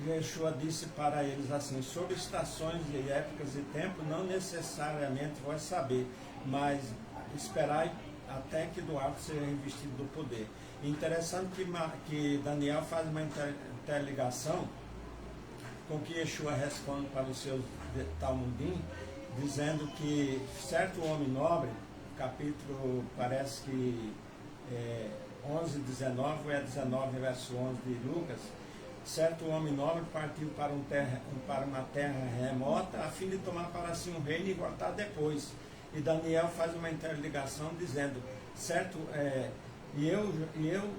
Yeshua disse para eles assim: sobre estações e épocas e tempos não necessariamente vós saber, mas esperai até que do alto seja revestido do poder. Interessante que Daniel faz uma interligação com que Yeshua responde para os seus Talmudim, dizendo que certo homem nobre, capítulo parece que 11, 19, ou 19, verso 11 de Lucas, certo homem nobre partiu para uma terra remota a fim de tomar para si um reino e voltar depois. E Daniel faz uma interligação dizendo, certo, e eu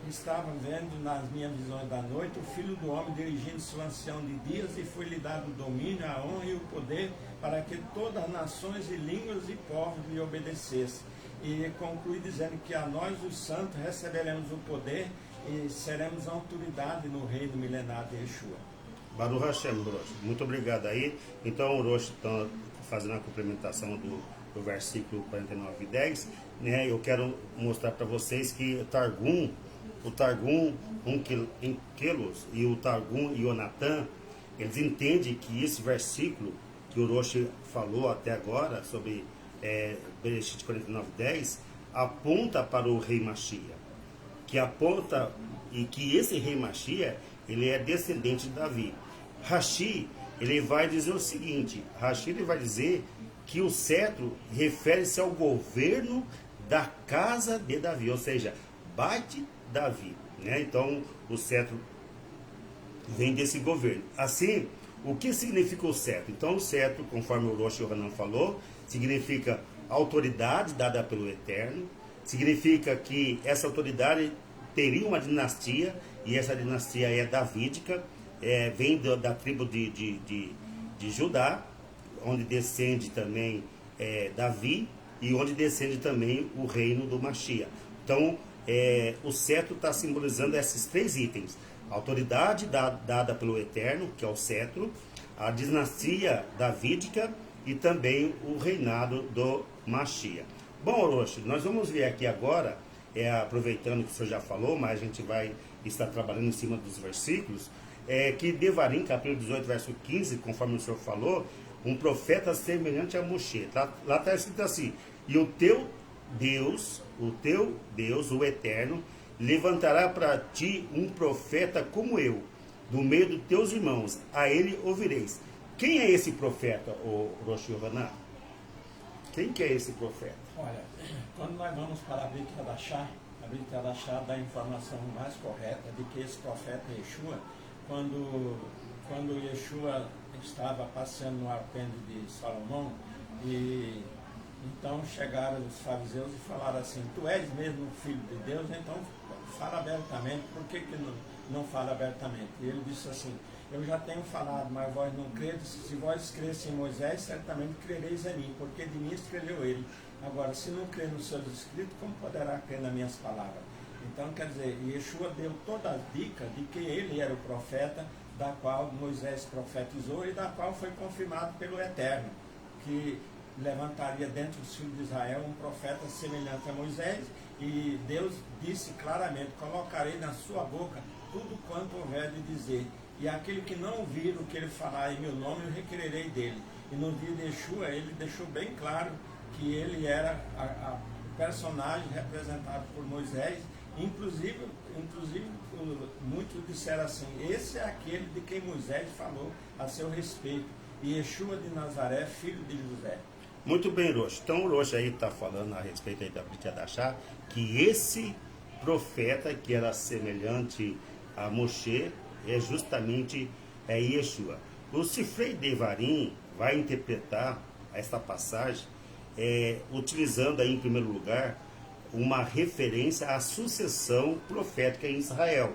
estava vendo nas minhas visões da noite o Filho do Homem dirigindo sua ancião de dias, e foi-lhe dado o domínio, a honra e o poder para que todas as nações e línguas e povos lhe obedecessem. E conclui dizendo que a nós, os santos, receberemos o poder e seremos autoridade no reino milenar de Yeshua. Baruch Hashem, Orochi. Muito obrigado aí. Então, Orochi está fazendo a complementação do versículo 49 e 10. Né? Eu quero mostrar para vocês que o Targum Onkelos e o Targum Yonatan, eles entendem que esse versículo que o Orochi falou até agora, sobre Bereshit 49 e 10, aponta para o rei Mashiach. Que aponta, e que esse rei Mashiach, ele é descendente de Davi. Rashi, ele vai dizer o seguinte, ele vai dizer que o cetro refere-se ao governo da casa de Davi, ou seja, Beit Davi, né? Então, o cetro vem desse governo. Assim, o que significa o cetro? Então, o cetro, conforme o Rosh Yohanan falou, significa autoridade dada pelo Eterno, significa que essa autoridade teria uma dinastia, e essa dinastia é davídica, vem da tribo de Judá, onde descende também Davi, e onde descende também o reino do Mashiach. Então, o cetro está simbolizando esses três itens: a autoridade dada pelo Eterno, que é o cetro, a dinastia davídica e também o reinado do Mashiach. Bom, Orochi, nós vamos ver aqui agora, aproveitando que o senhor já falou, mas a gente vai estar trabalhando em cima dos versículos, que Devarim, capítulo 18, verso 15, conforme o senhor falou, um profeta semelhante a Moshe. Lá está escrito assim: e o teu Deus, o Eterno, levantará para ti um profeta como eu, do meio dos teus irmãos, a ele ouvireis. Quem é esse profeta, o Rosh Yohanan? Quem que é esse profeta? Olha, quando nós vamos para a Brit Hadashah dá a informação mais correta de que esse profeta Yeshua, quando Yeshua estava passeando no arpendo de Salomão, e então chegaram os fariseus e falaram assim: tu és mesmo filho de Deus, então fala abertamente. Por que não fala abertamente? E ele disse assim: eu já tenho falado, mas vós não credes. Se vós cresse em Moisés, certamente crereis em mim, porque de mim escreveu ele. Agora, se não crer nos seus escritos, como poderá crer nas minhas palavras? Então, quer dizer, Yeshua deu toda a dica de que ele era o profeta, da qual Moisés profetizou e da qual foi confirmado pelo Eterno, que levantaria dentro dos filhos de Israel um profeta semelhante a Moisés, e Deus disse claramente: colocarei na sua boca tudo quanto houver de dizer, e aquele que não ouvir o que ele falar em meu nome, eu requererei dele. E no dia de Yeshua, ele deixou bem claro que ele era o personagem representado por Moisés. Inclusive muitos disseram assim: esse é aquele de quem Moisés falou a seu respeito, e Yeshua de Nazaré, filho de José. Muito bem, Rosh. Então, o Rosh aí está falando a respeito aí da Brit Hadashah, que esse profeta que era semelhante a Moshe é justamente Yeshua. O Sifrei Devarim vai interpretar esta passagem utilizando aí, em primeiro lugar, uma referência à sucessão profética em Israel.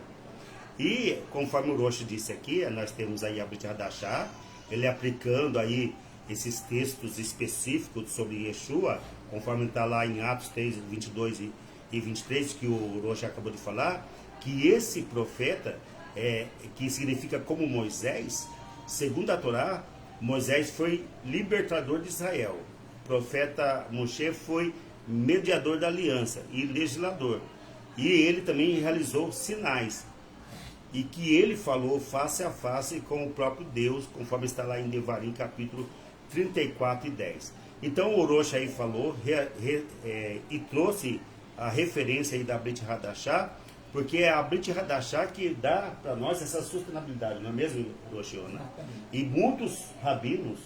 E, conforme o Rosh disse aqui, nós temos aí a Brit Hadashah, ele aplicando aí esses textos específicos sobre Yeshua, conforme está lá em Atos 3, 22 e 23, que o Rosh acabou de falar, que esse profeta, que significa como Moisés, segundo a Torá, Moisés foi libertador de Israel. profeta Moshe foi mediador da aliança e legislador. E ele também realizou sinais. E que ele falou face a face com o próprio Deus, conforme está lá em Devarim, capítulo 34 e 10. Então o Orochi aí falou e trouxe a referência aí da Brit Hadashah, porque é a Brit Hadashah que dá para nós essa sustentabilidade, não é mesmo, Orochi? E muitos rabinos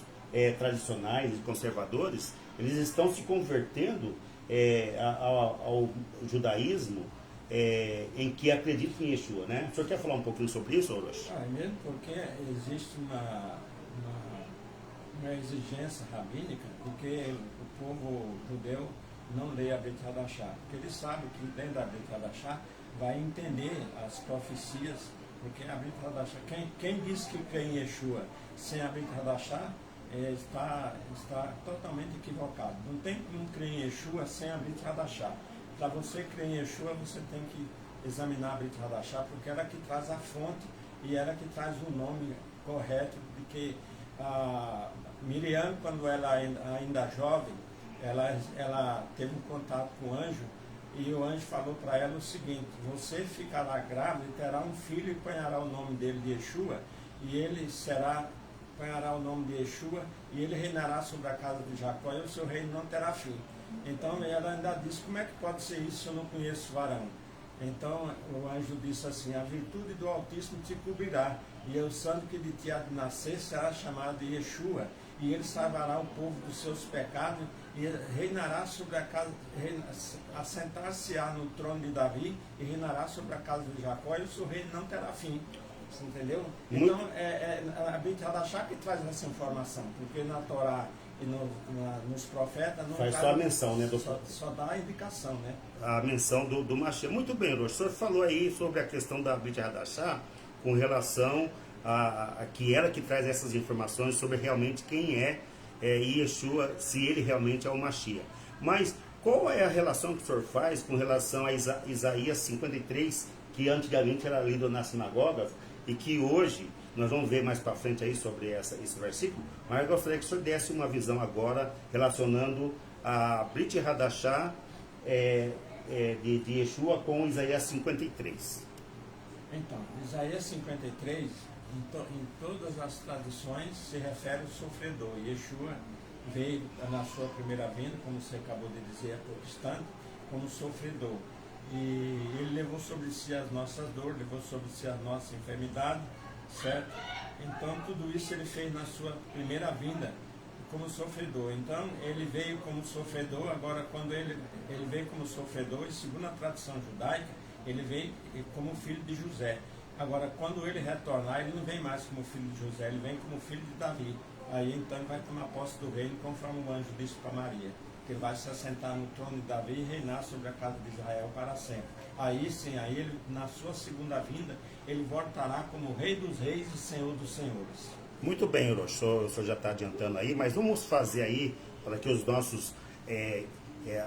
tradicionais e conservadores, eles estão se convertendo ao judaísmo, em que acreditam em Yeshua, né? O senhor quer falar um pouquinho sobre isso, Orochi? Mesmo porque existe uma exigência rabínica, porque o povo judeu não lê a Brit Hadashah, porque ele sabe que dentro da Brit Hadashah vai entender as profecias, porque a Brit Hadashah, quem diz que crê em Yeshua sem a Brit Hadashah está totalmente equivocado. Não tem como crer em Yeshua sem a Brit Hadashah. Para você crer em Yeshua, você tem que examinar a Brit Hadashah, porque ela que traz a fonte e ela que traz o nome correto, porque Miriam, quando ela ainda jovem, ela teve um contato com o anjo, e o anjo falou para ela o seguinte: você ficará grávida e terá um filho e ponhará o nome dele de Yeshua, e ele ponhará o nome de Yeshua, e ele reinará sobre a casa de Jacó, e o seu reino não terá fim. Então ela ainda disse: como é que pode ser isso se eu não conheço varão? Então o anjo disse assim: a virtude do Altíssimo te cobrirá, e o santo que de ti há de nascer será chamado de Yeshua, e ele salvará o povo dos seus pecados, e reinará sobre a casa, assentar-se-á no trono de Davi, e reinará sobre a casa de Jacó, e o seu reino não terá fim. Você entendeu? Então a Brit Hadashah que traz essa informação, porque na Torá e nos profetas não faz só a menção, né? Só dá a indicação, né? A menção do Mashiach. Muito bem, Orochi. O senhor falou aí sobre a questão da Brit Hadashah com relação a que ela que traz essas informações sobre realmente quem é Yeshua, se ele realmente é o Mashiach. Mas qual é a relação que o senhor faz com relação a Isaías 53, que antigamente era lido nas sinagogas e que hoje nós vamos ver mais para frente aí sobre esse versículo, mas eu gostaria que o senhor desse uma visão agora relacionando a Brit Hadashah de Yeshua com Isaías 53. Então, Isaías 53, em todas as tradições, se refere ao sofredor. Yeshua veio na sua primeira vinda, como você acabou de dizer há pouco instante, como sofredor. E ele levou sobre si as nossas dores, levou sobre si as nossas enfermidades, certo? Então tudo isso ele fez na sua primeira vinda como sofredor. Então ele veio como sofredor. Agora, quando ele veio como sofredor, e segundo a tradição judaica, ele veio como filho de José. Agora, quando ele retornar, ele não vem mais como filho de José, ele vem como filho de Davi. Aí então ele vai tomar posse do reino, conforme o anjo disse para Maria, que ele vai se assentar no trono de Davi e reinar sobre a casa de Israel para sempre. Aí sim, aí ele, na sua segunda vinda, ele voltará como Rei dos Reis e Senhor dos Senhores. Muito bem, Orochi, o senhor já está adiantando aí, mas vamos fazer aí, para que os nossos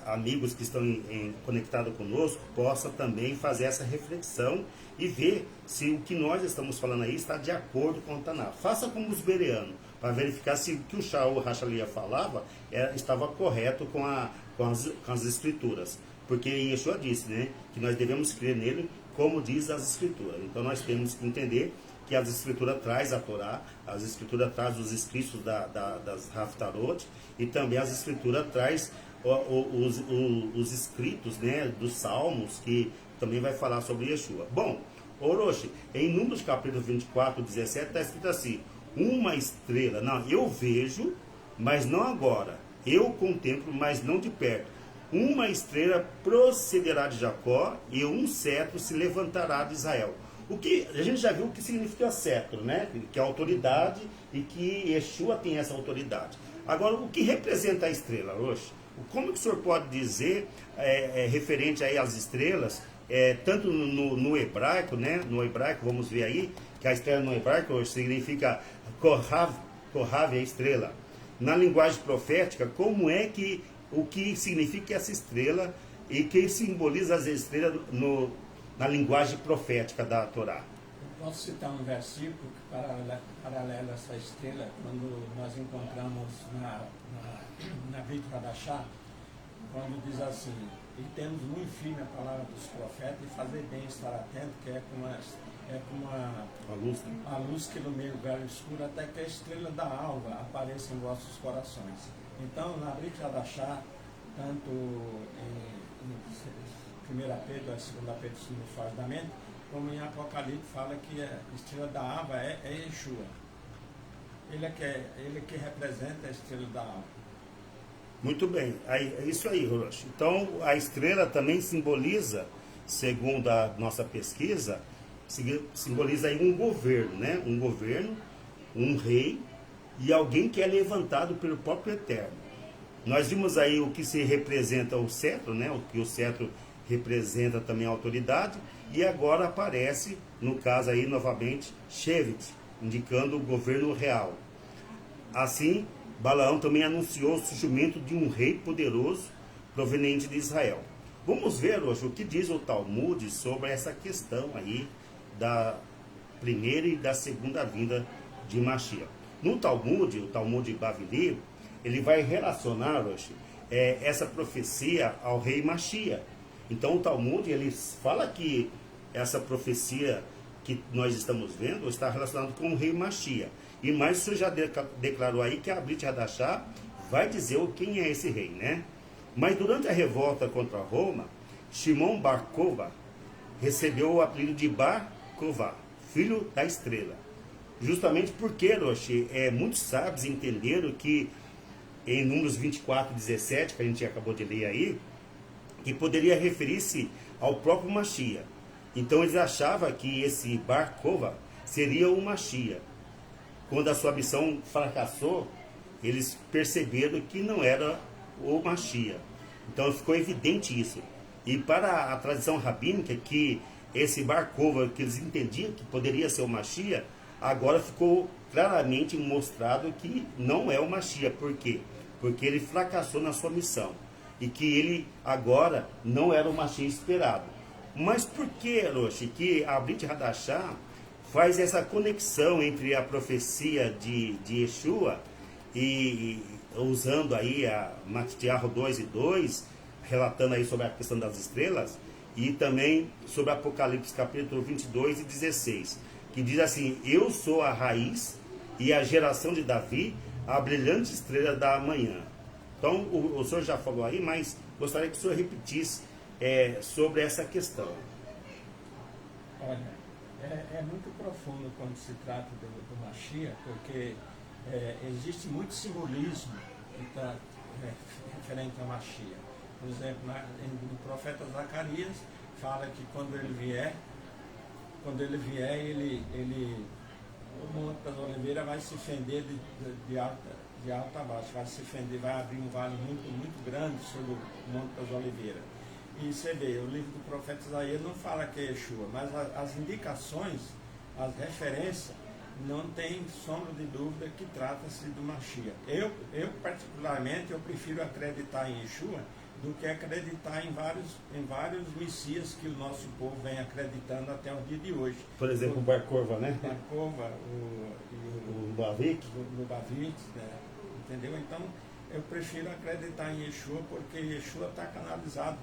amigos que estão conectados conosco possam também fazer essa reflexão e ver se o que nós estamos falando aí está de acordo com o Taná. Faça como os bereanos, para verificar se o que o Shaul Rachalia falava estava correto com as escrituras. Porque Yeshua disse, né, que nós devemos crer nele como diz as escrituras. Então nós temos que entender que as escrituras traz a Torá, as escrituras traz os escritos das Haftarot, e também as escrituras traz os escritos, né, dos Salmos, que também vai falar sobre Yeshua. Bom, Orochi, em Números capítulo 24, 17, está escrito assim: uma estrela, não, eu vejo, mas não agora, eu contemplo, mas não de perto. Uma estrela procederá de Jacó e um cetro se levantará de Israel. O que a gente já viu o que significa cetro, né? Que é autoridade e que Yeshua tem essa autoridade. Agora, o que representa a estrela, Orochi? Como que o senhor pode dizer referente aí às estrelas, tanto no hebraico, né? No hebraico, vamos ver aí, que a estrela no hebraico hoje significa Kohav é a estrela. Na linguagem profética, como é que o que significa essa estrela e que simboliza as estrelas na linguagem profética da Torá? Posso citar um versículo que paralelo a essa estrela, quando nós encontramos na Brit Hadashah, quando diz assim: e temos muito firme a palavra dos profetas, e fazer bem estar atento, que é como a luz que ilumeia o lugar escuro, até que a estrela da alva apareça em vossos corações. Então, na Brit Hadashah, tanto em 1 Pedro, 2 Pedro, segundo fundamento, como em Apocalipse fala que a estrela da alva é Yeshua. Ele que representa a estrela da alva. Muito bem, é isso aí, Hiroshi. Então, a estrela também simboliza, segundo a nossa pesquisa, simboliza aí um governo, né? Um governo, um rei e alguém que é levantado pelo próprio Eterno. Nós vimos aí o que se representa o cetro, né? O que o cetro representa também a autoridade, e agora aparece, no caso aí, novamente, Shevet, indicando o governo real. Assim, Balaão também anunciou o surgimento de um rei poderoso proveniente de Israel. Vamos ver hoje o que diz o Talmud sobre essa questão aí da primeira e da segunda vinda de Mashiach. No Talmud, o Talmud Bavili, ele vai relacionar hoje essa profecia ao rei Mashiach. Então o Talmud, ele fala que essa profecia que nós estamos vendo está relacionada com o rei Mashiach. E mais o senhor já declarou aí que a Brit Hadashah vai dizer quem é esse rei, né? Mas durante a revolta contra Roma, Shimon Bar Kokhba recebeu o apelido de Bar Kokhba, filho da estrela. Justamente porque, Roshi, muitos sábios entenderam que em Números 24:17, que a gente acabou de ler aí, que poderia referir-se ao próprio Mashiach. Então eles achavam que esse Bar Kokhba seria o Mashiach. Quando a sua missão fracassou, eles perceberam que não era o Mashiach. Então ficou evidente isso. E para a tradição rabínica, que esse Bar Kokhba, que eles entendiam que poderia ser o Mashiach, agora ficou claramente mostrado que não é o Mashiach. Por quê? Porque ele fracassou na sua missão. E que ele agora não era o Mashiach esperado. Mas por que, Roshi, que a Brit Hadashah faz essa conexão entre a profecia de Yeshua e usando aí a Matitiahu 2:2, relatando aí sobre a questão das estrelas, e também sobre Apocalipse capítulo 22:16, que diz assim: eu sou a raiz e a geração de Davi, a brilhante estrela da manhã. Então o senhor já falou aí, mas gostaria que o senhor repetisse sobre essa questão. Olha, é muito profundo quando se trata do Mashiach, porque existe muito simbolismo referente ao Mashiach. Por exemplo, no profeta Zacarias fala que quando ele vier, o Monte das Oliveiras vai se fender de alto a baixo, vai se fender, vai abrir um vale muito, muito grande sobre o Monte das Oliveiras. E você vê, o livro do profeta Isaías não fala que é Yeshua, mas as indicações, as referências, não tem sombra de dúvida que trata-se do Mashiach. Eu particularmente, eu prefiro acreditar em Yeshua do que acreditar em vários messias que o nosso povo vem acreditando até o dia de hoje. Por exemplo, o Bar Kokhba, né? Bar Kokhba, o Lubavitch. Né? Entendeu? Então, eu prefiro acreditar em Yeshua, porque Yeshua está canalizado.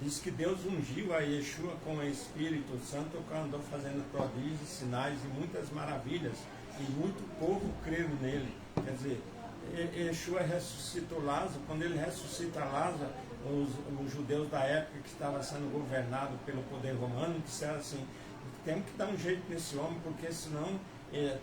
Diz que Deus ungiu a Yeshua com o Espírito Santo, que andou fazendo prodígios, sinais e muitas maravilhas, e muito povo creram nele. Quer dizer, Yeshua ressuscitou Lázaro. Quando ele ressuscita Lázaro, os judeus da época que estavam sendo governados pelo poder romano disseram assim: temos que dar um jeito nesse homem, porque senão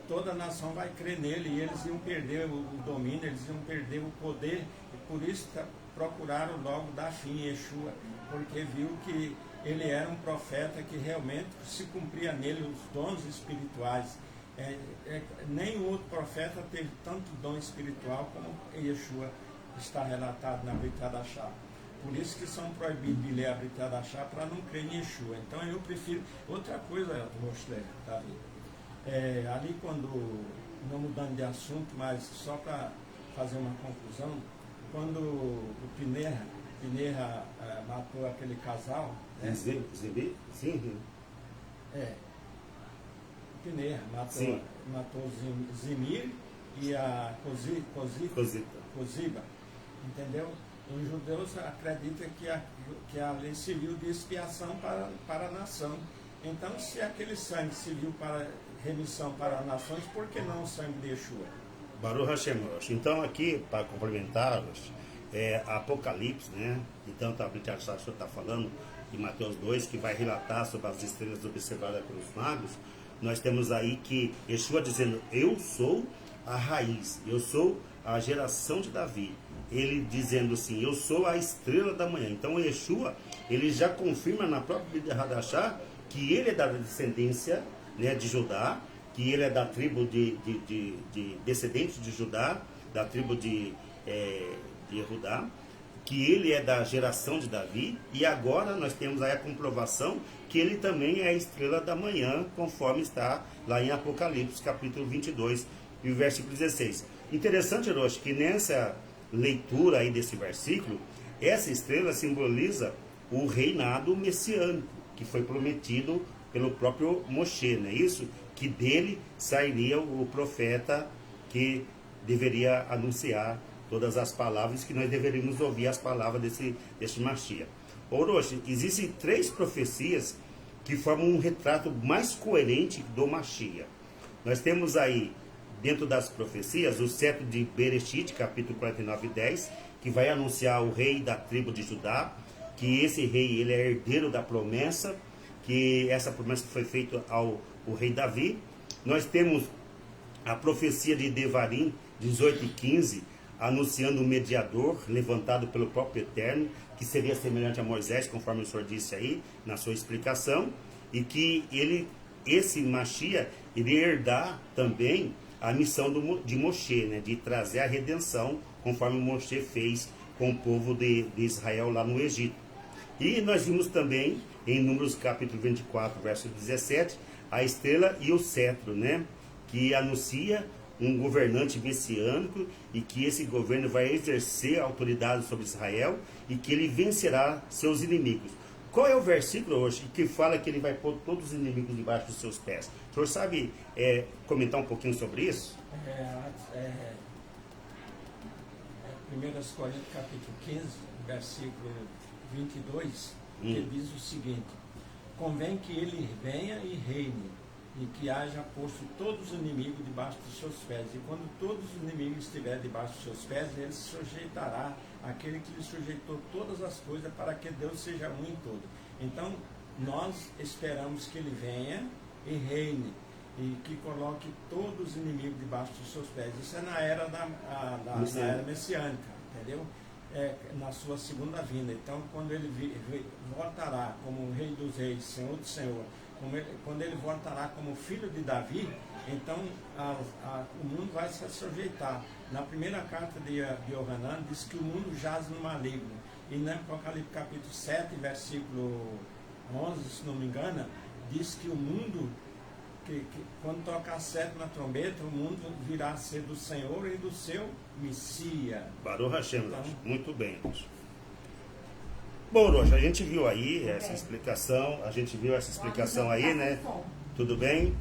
toda a nação vai crer nele, e eles iam perder o domínio, eles iam perder o poder, e por isso procuraram logo dar fim a Yeshua, porque viu que ele era um profeta que realmente se cumpria nele os dons espirituais. Nenhum outro profeta teve tanto dom espiritual como Yeshua está relatado na Brit Hadashah. Por isso que são proibidos de ler a Brit Hadashah para não crer em Yeshua. Então eu prefiro. Outra coisa, Rosler, Davi, ali quando, não mudando de assunto, mas só para fazer uma conclusão, quando o Pinera matou aquele casal, né? Sim. Pinerra, Sim. matou Zimir e a Coziba, entendeu? Os judeus acreditam que a lei serviu de expiação para a nação. Então, se aquele sangue serviu para remissão para as nações, por que não o sangue de Yeshua? Baruch Hashem, Rosh. Então aqui, para complementar, Rosh, Apocalipse, né? Então a Brit Hadashah está falando em Mateus 2, que vai relatar sobre as estrelas observadas pelos magos. Nós temos aí que Yeshua dizendo, eu sou a raiz, eu sou a geração de Davi. Ele dizendo assim, eu sou a estrela da manhã. Então Yeshua, ele já confirma na própria Brit Hadashah que ele é da descendência, né, de Judá, que ele é da tribo de descendentes de Judá, da tribo de Judá, que ele é da geração de Davi, e agora nós temos aí a comprovação que ele também é a estrela da manhã, conforme está lá em Apocalipse, capítulo 22, e o versículo 16. Interessante, Rosh, que nessa leitura aí desse versículo, essa estrela simboliza o reinado messiânico, que foi prometido pelo próprio Moshe, não é isso? Que dele sairia o profeta que deveria anunciar todas as palavras, que nós deveríamos ouvir as palavras desse Mashiach. Orochi, existem 3 profecias que formam um retrato mais coerente do Mashiach. Nós temos aí, dentro das profecias, o cetro de Bereshit, capítulo 49 e 10, que vai anunciar o rei da tribo de Judá, que esse rei ele é herdeiro da promessa, que essa promessa foi feita ao rei Davi. Nós temos a profecia de Devarim 18 e 15, anunciando um mediador levantado pelo próprio Eterno, que seria semelhante a Moisés, conforme o senhor disse aí na sua explicação, e que esse Mashiach iria herdar também a missão de Moshe, né, de trazer a redenção, conforme Moshe fez com o povo de Israel lá no Egito. E nós vimos também, em Números capítulo 24, verso 17, a estrela e o cetro, né, que anuncia um governante messiânico e que esse governo vai exercer autoridade sobre Israel e que ele vencerá seus inimigos. Qual é o versículo hoje que fala que ele vai pôr todos os inimigos debaixo dos seus pés? O senhor sabe comentar um pouquinho sobre isso? 1 Coríntios capítulo 15, versículo 22, que diz o seguinte: convém que ele venha e reine, e que haja posto todos os inimigos debaixo dos seus pés. E quando todos os inimigos estiverem debaixo dos seus pés, ele se sujeitará àquele que lhe sujeitou todas as coisas, para que Deus seja um em tudo. Então, nós esperamos que ele venha e reine, e que coloque todos os inimigos debaixo dos seus pés. Isso é na era na era messiânica, entendeu? Na sua segunda vinda. Então, quando ele voltará como Rei dos Reis, Senhor do Senhor, quando ele voltará como filho de Davi, então o mundo vai se sujeitar. Na primeira carta de Yohanan diz que o mundo jaz no maligno. E no Apocalipse capítulo 7, versículo 11, se não me engano, diz que o mundo, que quando tocar a sétima trombeta, o mundo virá a ser do Senhor e do seu Messias. Baruch Hashem, então, muito bem. Bom, Rocha, a gente viu aí essa explicação, aí, né? Tudo bem?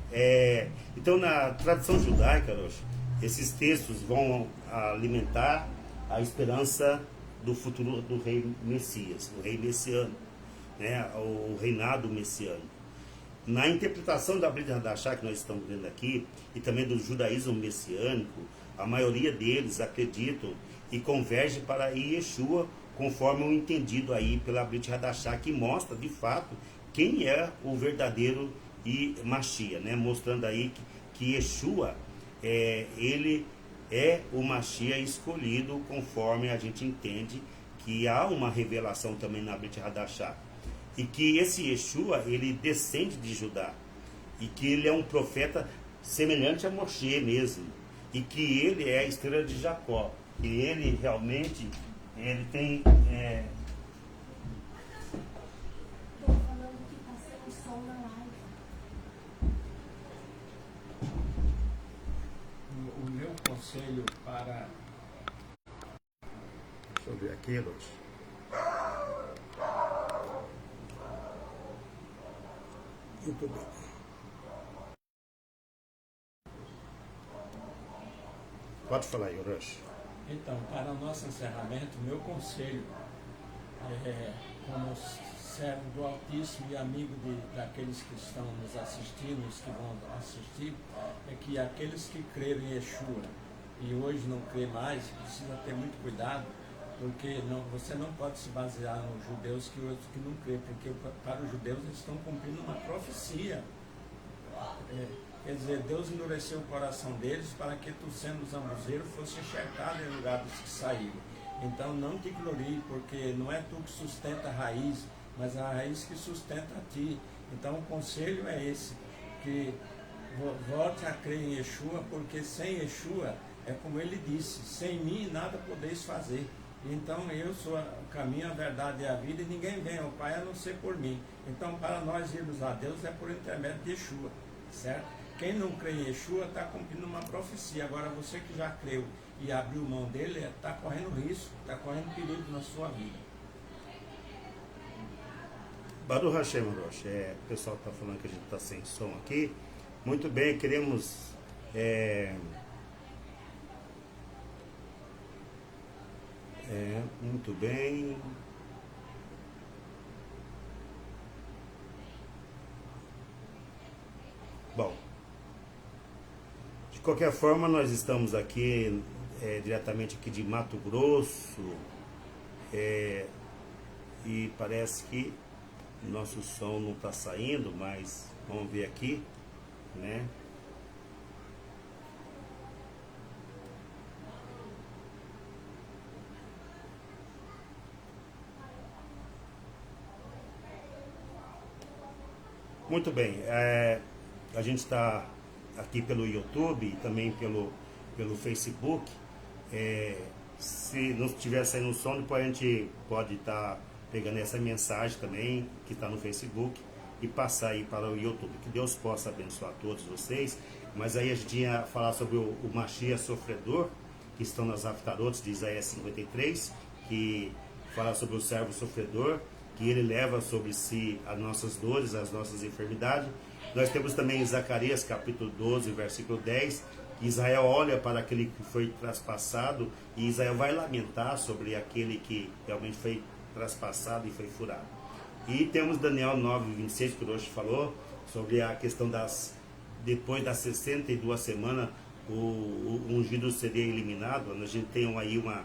Então, na tradição judaica, Rocha, esses textos vão alimentar a esperança do futuro do rei Messias, o rei messiânico, né? O reinado messiânico. Na interpretação da Brit Hadashah que nós estamos vendo aqui, e também do judaísmo messiânico, a maioria deles acreditam e converge para Yeshua, conforme o entendido aí pela Brit Hadashah, que mostra de fato quem é o verdadeiro Mashiach, né? Mostrando aí que Yeshua, ele é o Mashiach escolhido, conforme a gente entende que há uma revelação também na Brit Hadashah. E que esse Yeshua, ele descende de Judá. E que ele é um profeta semelhante a Moshe mesmo. E que ele é a estrela de Jacó. E ele realmente, ele tem... Estou falando que está sendo som na live. O meu conselho para... Deixa eu ver aqui, Luz. Muito bem. Pode falar aí, Orochi. Então, para o nosso encerramento, meu conselho, como servo do Altíssimo e amigo daqueles que estão nos assistindo, os que vão assistir, é que aqueles que creram em Yeshua e hoje não crê mais, precisa ter muito cuidado, porque você não pode se basear nos judeus que outros que não crê, porque para os judeus eles estão cumprindo uma profecia. Quer dizer, Deus endureceu o coração deles para que tu, sendo zambuzeiro, fosse enxertado em lugar dos que saíram. Então não te glorie, porque não é tu que sustenta a raiz, mas a raiz que sustenta a ti. Então o conselho é esse, que volte a crer em Yeshua, porque sem Yeshua, é como ele disse, sem mim nada podeis fazer. Então eu sou o caminho, a verdade e a vida, e ninguém vem ao Pai a não ser por mim. Então para nós irmos a Deus é por intermédio de Yeshua, certo? Quem não crê em Yeshua está cumprindo uma profecia. Agora você que já creu e abriu mão dele, está correndo risco, está correndo perigo na sua vida. Baruch Hashem, Orochi. O pessoal está falando que a gente está sem som aqui. Muito bem, queremos... muito bem. Bom, de qualquer forma, nós estamos aqui, diretamente aqui de Mato Grosso, e parece que nosso som não está saindo, mas vamos ver aqui, né? Muito bem, a gente está aqui pelo YouTube e também pelo Facebook. Se não estiver saindo o som, depois a gente pode estar pegando essa mensagem também, que está no Facebook, e passar aí para o YouTube. Que Deus possa abençoar todos vocês. Mas aí a gente ia falar sobre o Mashiach sofredor, que estão nas Haftarot de Isaías 53, que fala sobre o servo sofredor, que ele leva sobre si as nossas dores, as nossas enfermidades. Nós temos também em Zacarias capítulo 12, versículo 10, que Israel olha para aquele que foi traspassado, e Israel vai lamentar sobre aquele que realmente foi traspassado e foi furado. E temos Daniel 9, 26, que o Orochi falou, sobre a questão depois das 62 semanas, o ungido seria eliminado. A gente tem aí uma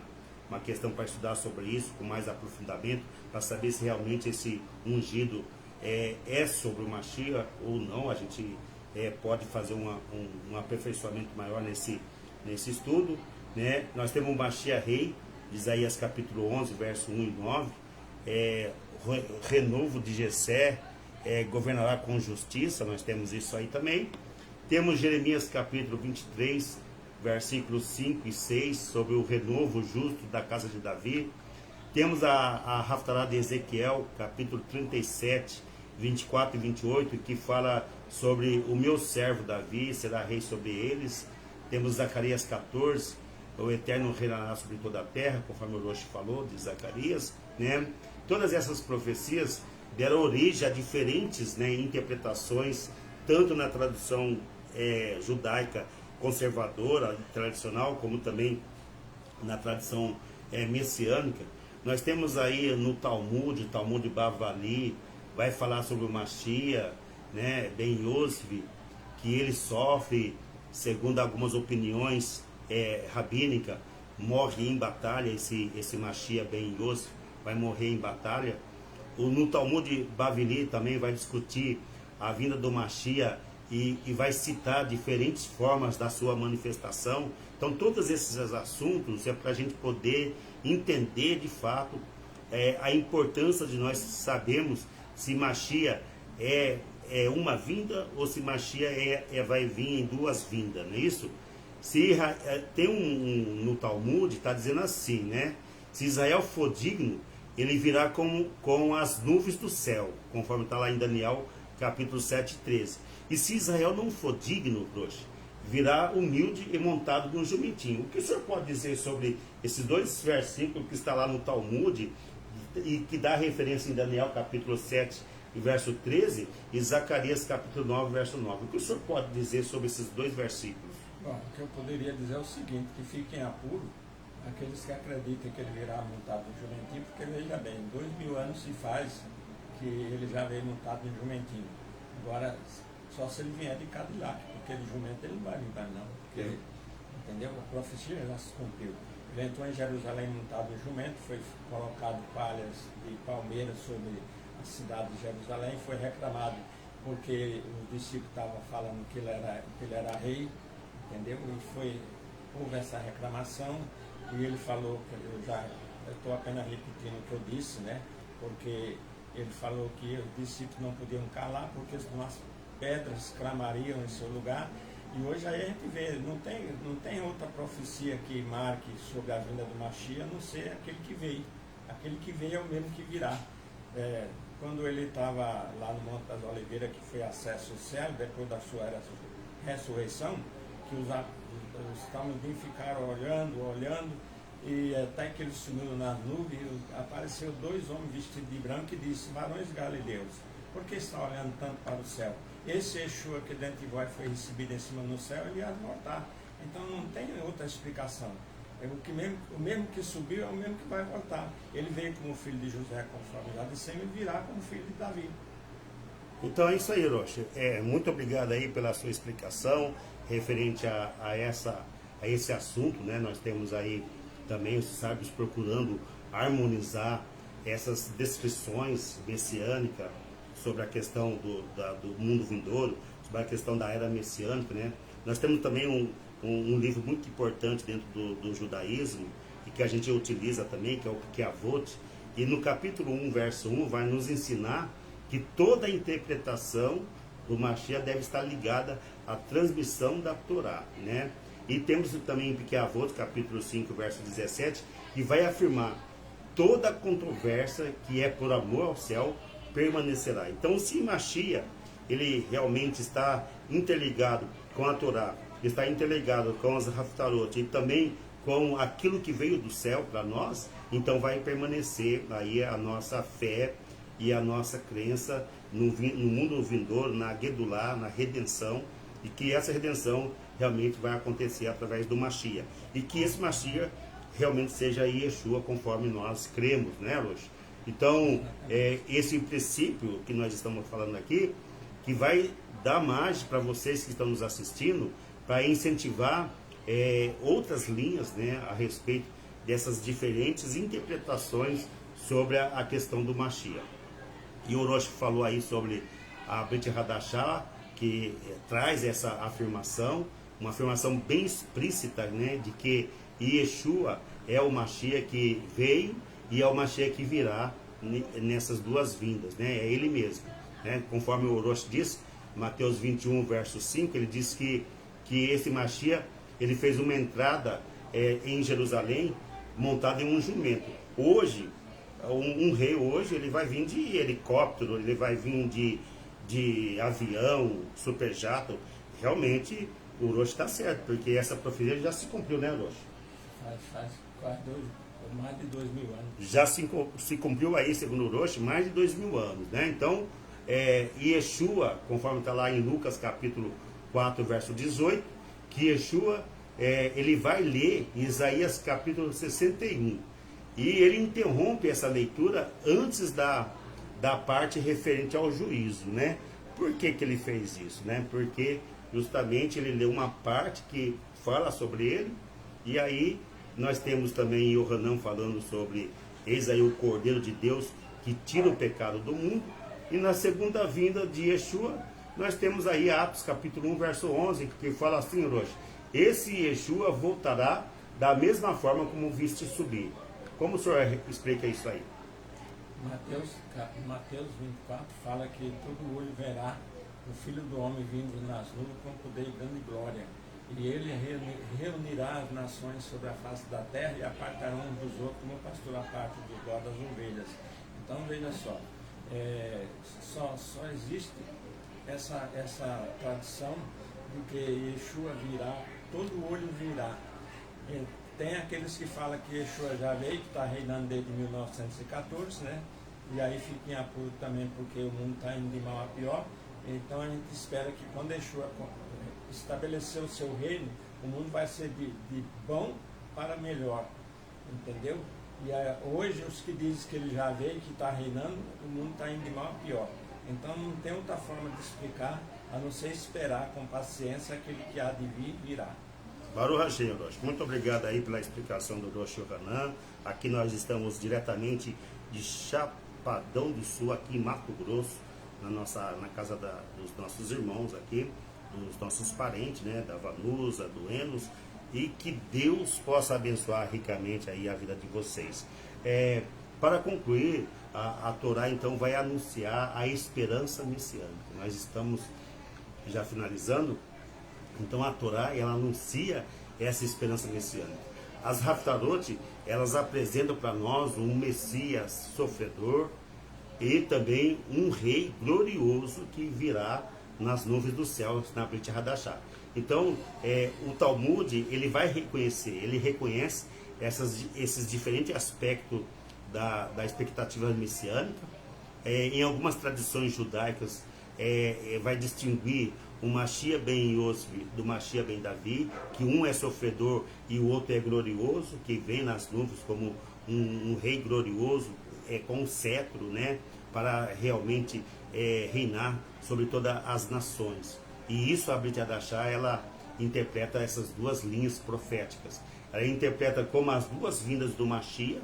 questão para estudar sobre isso, com mais aprofundamento, para saber se realmente esse ungido é sobre o Mashiach ou não. A gente pode fazer um aperfeiçoamento maior nesse estudo, né? Nós temos o Mashiach Rei, Isaías capítulo 11, verso 1 e 9, renovo de Jessé, governará com justiça. Nós temos isso aí também. Temos Jeremias capítulo 23, versículos 5 e 6, sobre o renovo justo da casa de Davi. Temos a Haftará de Ezequiel, capítulo 37, 24 e 28, que fala sobre o meu servo Davi, será rei sobre eles. Temos Zacarias 14, o Eterno reinará sobre toda a terra, conforme o Orochi falou, de Zacarias, né? Todas essas profecias deram origem a diferentes, né, interpretações, tanto na tradução judaica conservadora, tradicional, como também na tradição messiânica. Nós temos aí no Talmud Bavali, vai falar sobre o Mashiach, né, Ben Yosef, que ele sofre, segundo algumas opiniões rabínicas, morre em batalha. Esse Mashiach Ben Yosef vai morrer em batalha. No Talmud Bavali também vai discutir a vinda do Mashiach e vai citar diferentes formas da sua manifestação. Então todos esses assuntos é para a gente poder entender de fato a importância de nós sabermos se Mashiach é uma vinda ou se Mashiach vai vir em duas vindas, não é isso? Se tem no Talmud, está dizendo assim, né? Se Israel for digno, ele virá com as nuvens do céu, conforme está lá em Daniel capítulo 7, 13. E se Israel não for digno, virá humilde e montado num jumentinho. O que o senhor pode dizer sobre esses dois versículos que está lá no Talmud e que dá referência em Daniel capítulo 7 e verso 13 e Zacarias capítulo 9, verso 9? O que o senhor pode dizer sobre esses dois versículos? Bom, o que eu poderia dizer é o seguinte, que fiquem em apuro aqueles que acreditam que ele virá montado em jumentinho, porque veja bem, 2000 anos se faz que ele já veio montado em jumentinho. Agora, só se ele vier de Cadillac, porque de jumento ele não vai vir não, porque, entendeu? A profecia já se cumpriu. Ele entrou em Jerusalém montado em jumento, foi colocado palhas de palmeiras sobre a cidade de Jerusalém, foi reclamado porque os discípulos estavam falando que ele era rei, entendeu? E houve essa reclamação e ele falou, eu estou apenas repetindo o que eu disse, né? Porque ele falou que os discípulos não podiam calar porque as pedras clamariam em seu lugar. E hoje aí a gente vê, não tem outra profecia que marque sobre a vinda do Mashiach, a não ser aquele que veio. Aquele que veio é o mesmo que virá. Quando ele estava lá no Monte das Oliveiras, que foi acesso ao céu, depois da sua ressurreição, que os talmidim ficaram olhando, e até que ele sumiu nas nuvens, apareceu 2 homens vestidos de branco e disse: varões galileus, por que está olhando tanto para o céu? Esse Yeshua que dentro de vós foi recebido em cima no céu, ele há de voltar. Então não tem outra explicação. O mesmo que subiu é o mesmo que vai voltar. Ele veio como filho de José, conforme já dissemos, e virá como filho de Davi. Então é isso aí, Rocha. Muito obrigado aí pela sua explicação referente a esse assunto, né? Nós temos aí também os sábios procurando harmonizar essas descrições messiânicas sobre a questão do mundo vindouro, sobre a questão da era messiânica, né? Nós temos também um livro muito importante dentro do judaísmo e que a gente utiliza também, que é o Pirkei Avot, e no capítulo 1, verso 1, vai nos ensinar que toda a interpretação do Mashiach deve estar ligada à transmissão da Torá, né? E temos também em Pirkei Avot, capítulo 5, verso 17, que vai afirmar: toda controvérsia que é por amor ao céu permanecerá. Então, se Mashiach, ele realmente está interligado com a Torá, está interligado com os Haftarot e também com aquilo que veio do céu para nós, então vai permanecer aí a nossa fé e a nossa crença no mundo vindouro, na Gedulá, na redenção, e que essa redenção realmente vai acontecer através do Mashiach. E que esse Mashiach realmente seja Yeshua, conforme nós cremos, né, Rocha? Então, esse princípio que nós estamos falando aqui, que vai dar margem para vocês que estão nos assistindo, para incentivar outras linhas, né, a respeito dessas diferentes interpretações sobre a questão do Mashiach. E o Rocha falou aí sobre a Brit Hadashah, que traz essa afirmação, uma afirmação bem explícita, né, de que Yeshua é o Mashiach que veio e é o Mashiach que virá nessas duas vindas, né, é ele mesmo, né, conforme o Rocha diz, Mateus 21, verso 5, ele diz que esse Mashiach, ele fez uma entrada em Jerusalém montado em um jumento. Hoje, um rei hoje, ele vai vir de helicóptero, ele vai vir de avião, superjato. Realmente, o Rocha está certo, porque essa profecia já se cumpriu, né, Rocha? Faz quase mais de 2000 anos. Já se cumpriu aí, segundo o Rocha, mais de 2000 anos, né? Então, Yeshua, conforme está lá em Lucas capítulo 4, verso 18, que Yeshua, ele vai ler Isaías capítulo 61. E ele interrompe essa leitura antes da parte referente ao juízo, né? Por que ele fez isso, né? Porque justamente ele leu uma parte que fala sobre ele, e aí nós temos também Yohanan falando sobre: eis aí o Cordeiro de Deus que tira o pecado do mundo. E na segunda vinda de Yeshua, nós temos aí Atos capítulo 1, verso 11, que fala assim, Rocha: esse Yeshua voltará da mesma forma como viste subir. Como o senhor explica isso aí? Mateus 24 fala que todo olho verá o Filho do Homem vindo nas nuvens com poder e grande glória. E ele reunirá as nações sobre a face da terra e apartarão uns dos outros, como o pastor aparta do dó das ovelhas. Então veja só, só existe essa tradição de que Yeshua virá, todo olho virá. Tem aqueles que falam que Yeshua já veio, que está reinando desde 1914, né? E aí fica em apuro também porque o mundo está indo de mal a pior. Então a gente espera que quando Yeshua estabeleceu o seu reino, O mundo vai ser de bom para melhor, entendeu? E hoje os que dizem que ele já veio, que está reinando, o mundo está indo de mal a pior. Então não tem outra forma de explicar, a não ser esperar com paciência aquele que há de vir, virá. Baruch Hashem, Orochi. Muito obrigado aí pela explicação do Rosh Yohanan. Aqui nós estamos diretamente de Chapadão do Sul, aqui em Mato Grosso, na casa dos nossos irmãos aqui, dos nossos parentes, né, da Vanusa, do Enos, e que Deus possa abençoar ricamente aí a vida de vocês. Para concluir, a Torá então vai anunciar a esperança messiânica. Nós estamos já finalizando, então a Torá ela anuncia essa esperança messiânica. As Haftarot, elas apresentam para nós um Messias sofredor e também um rei glorioso que virá nas nuvens do céu, na Brit Hadashah. Então, o Talmud, ele vai reconhecer, ele reconhece esses diferentes aspectos da expectativa messiânica. Em algumas tradições judaicas, vai distinguir o Mashiach ben Yosef do Mashiach ben Davi, que um é sofredor e o outro é glorioso, que vem nas nuvens como um rei glorioso, com um cetro, né, para realmente reinar sobre todas as nações. E isso a Brit Hadashah, ela interpreta essas duas linhas proféticas. Ela interpreta como as duas vindas do Mashiach,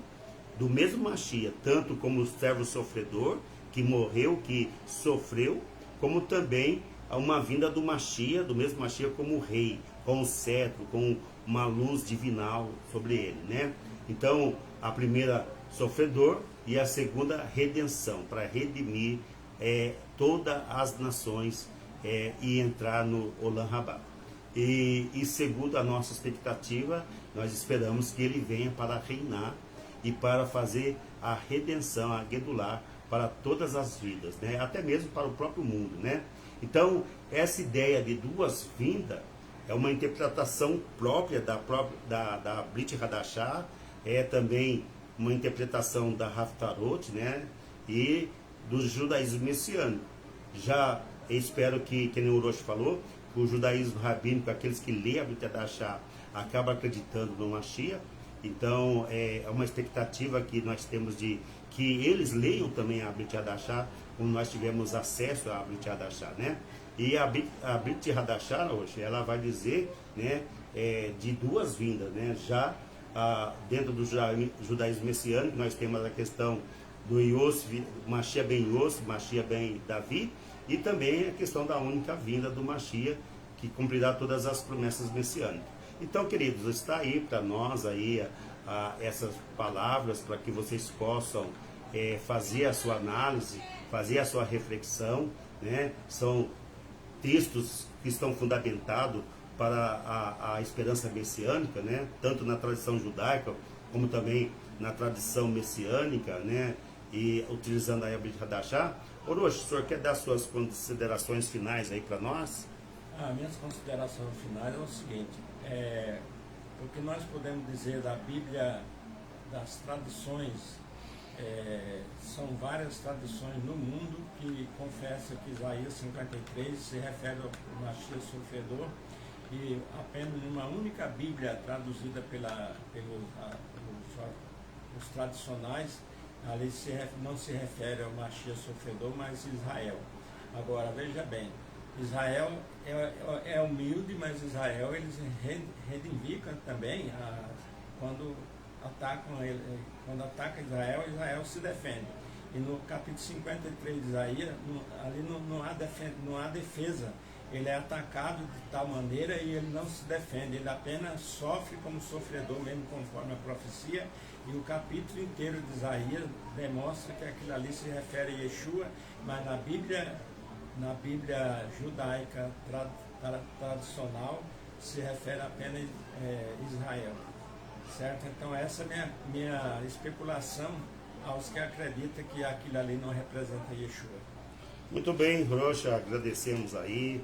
do mesmo Mashiach, tanto como o servo sofredor, que morreu, que sofreu, como também uma vinda do Mashiach, do mesmo Mashiach como rei, com o cetro, com uma luz divinal sobre ele, né? Então, a primeira sofredor e a segunda redenção, para redimir todas as nações e entrar no Olam Rabá. E segundo a nossa expectativa, nós esperamos que ele venha para reinar e para fazer a redenção, a Gedulah, para todas as vidas, né? Até mesmo para o próprio mundo, né? Então, essa ideia de duas vindas é uma interpretação própria da Brit Hadashah, também uma interpretação da Haftarot, né? E do judaísmo messiânico. Já espero que nem o Orochi falou, que o judaísmo rabínico, aqueles que lêem a Brit Hadashah, acabam acreditando no Mashiach. Então, é uma expectativa que nós temos de que eles leiam também a Brit Hadashah, como nós tivemos acesso à Brit Hadashah, né? E a Brit Hadashah hoje, ela vai dizer, né, de duas vindas, né? Já dentro do judaísmo messiânico, nós temos a questão do Yosef, Mashiach ben Yosef, Mashiach ben Davi, e também a questão da única vinda do Mashiach, que cumprirá todas as promessas messiânicas. Então, queridos, está aí para nós aí essas palavras para que vocês possam fazer a sua análise, fazer a sua reflexão, né? São textos que estão fundamentados para a esperança messiânica, né? Tanto na tradição judaica como também na tradição messiânica, né? E utilizando a Brit Hadashah. Orochi, o senhor quer dar suas considerações finais aí para nós? Minhas considerações finais é o seguinte: o que nós podemos dizer da Bíblia, das tradições, são várias tradições no mundo que confessam que Isaías 53 se refere ao Mashiach sofredor, e apenas numa única Bíblia traduzida pelos tradicionais, ali não se refere ao Mashiach sofredor, mas Israel. Agora, veja bem, Israel é humilde, mas Israel, eles reivindicam também, quando ataca Israel, Israel se defende. E no capítulo 53 de Isaías, ali não há defesa. Ele é atacado de tal maneira e ele não se defende, ele apenas sofre como sofredor, mesmo conforme a profecia. E o capítulo inteiro de Isaías demonstra que aquilo ali se refere a Yeshua, mas na Bíblia judaica tradicional se refere apenas a Israel, certo? Então essa é minha especulação aos que acreditam que aquilo ali não representa Yeshua. Muito bem, Rocha, agradecemos aí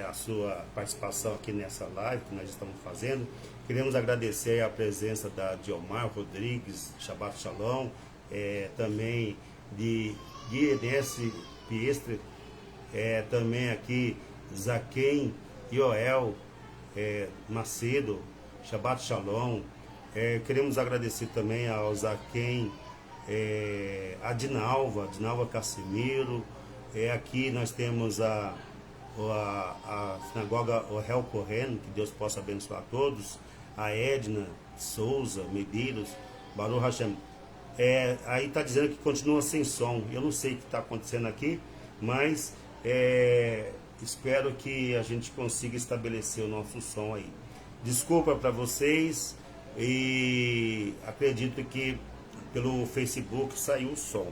a sua participação aqui nessa live que nós estamos fazendo. Queremos agradecer a presença da Diomar Rodrigues, Shabbat Shalom, também de Guienes Piestre, também aqui Zaquem Yoel, Macedo, Shabbat Shalom. Queremos agradecer também ao Zaquem, a Dinalva Casimiro. Aqui nós temos a sinagoga Ohel Kohen, que Deus possa abençoar a todos. A Edna Souza Medeiros, Baruch Hashem. Aí está dizendo que continua sem som. Eu não sei o que está acontecendo aqui, mas espero que a gente consiga estabelecer o nosso som aí. Desculpa para vocês, e acredito que pelo Facebook saiu o som.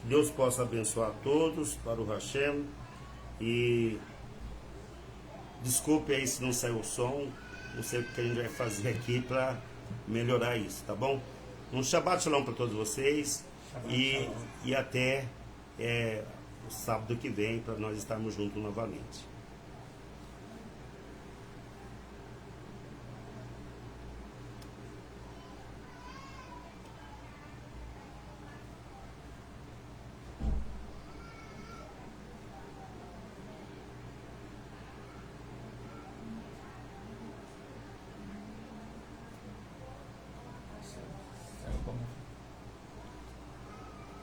Que Deus possa abençoar a todos, para o Hashem. E desculpe aí se não saiu o som. Não sei o que a gente vai fazer aqui para melhorar isso, tá bom? Um Shabbat Shalom para todos vocês. E até o sábado que vem, para nós estarmos juntos novamente.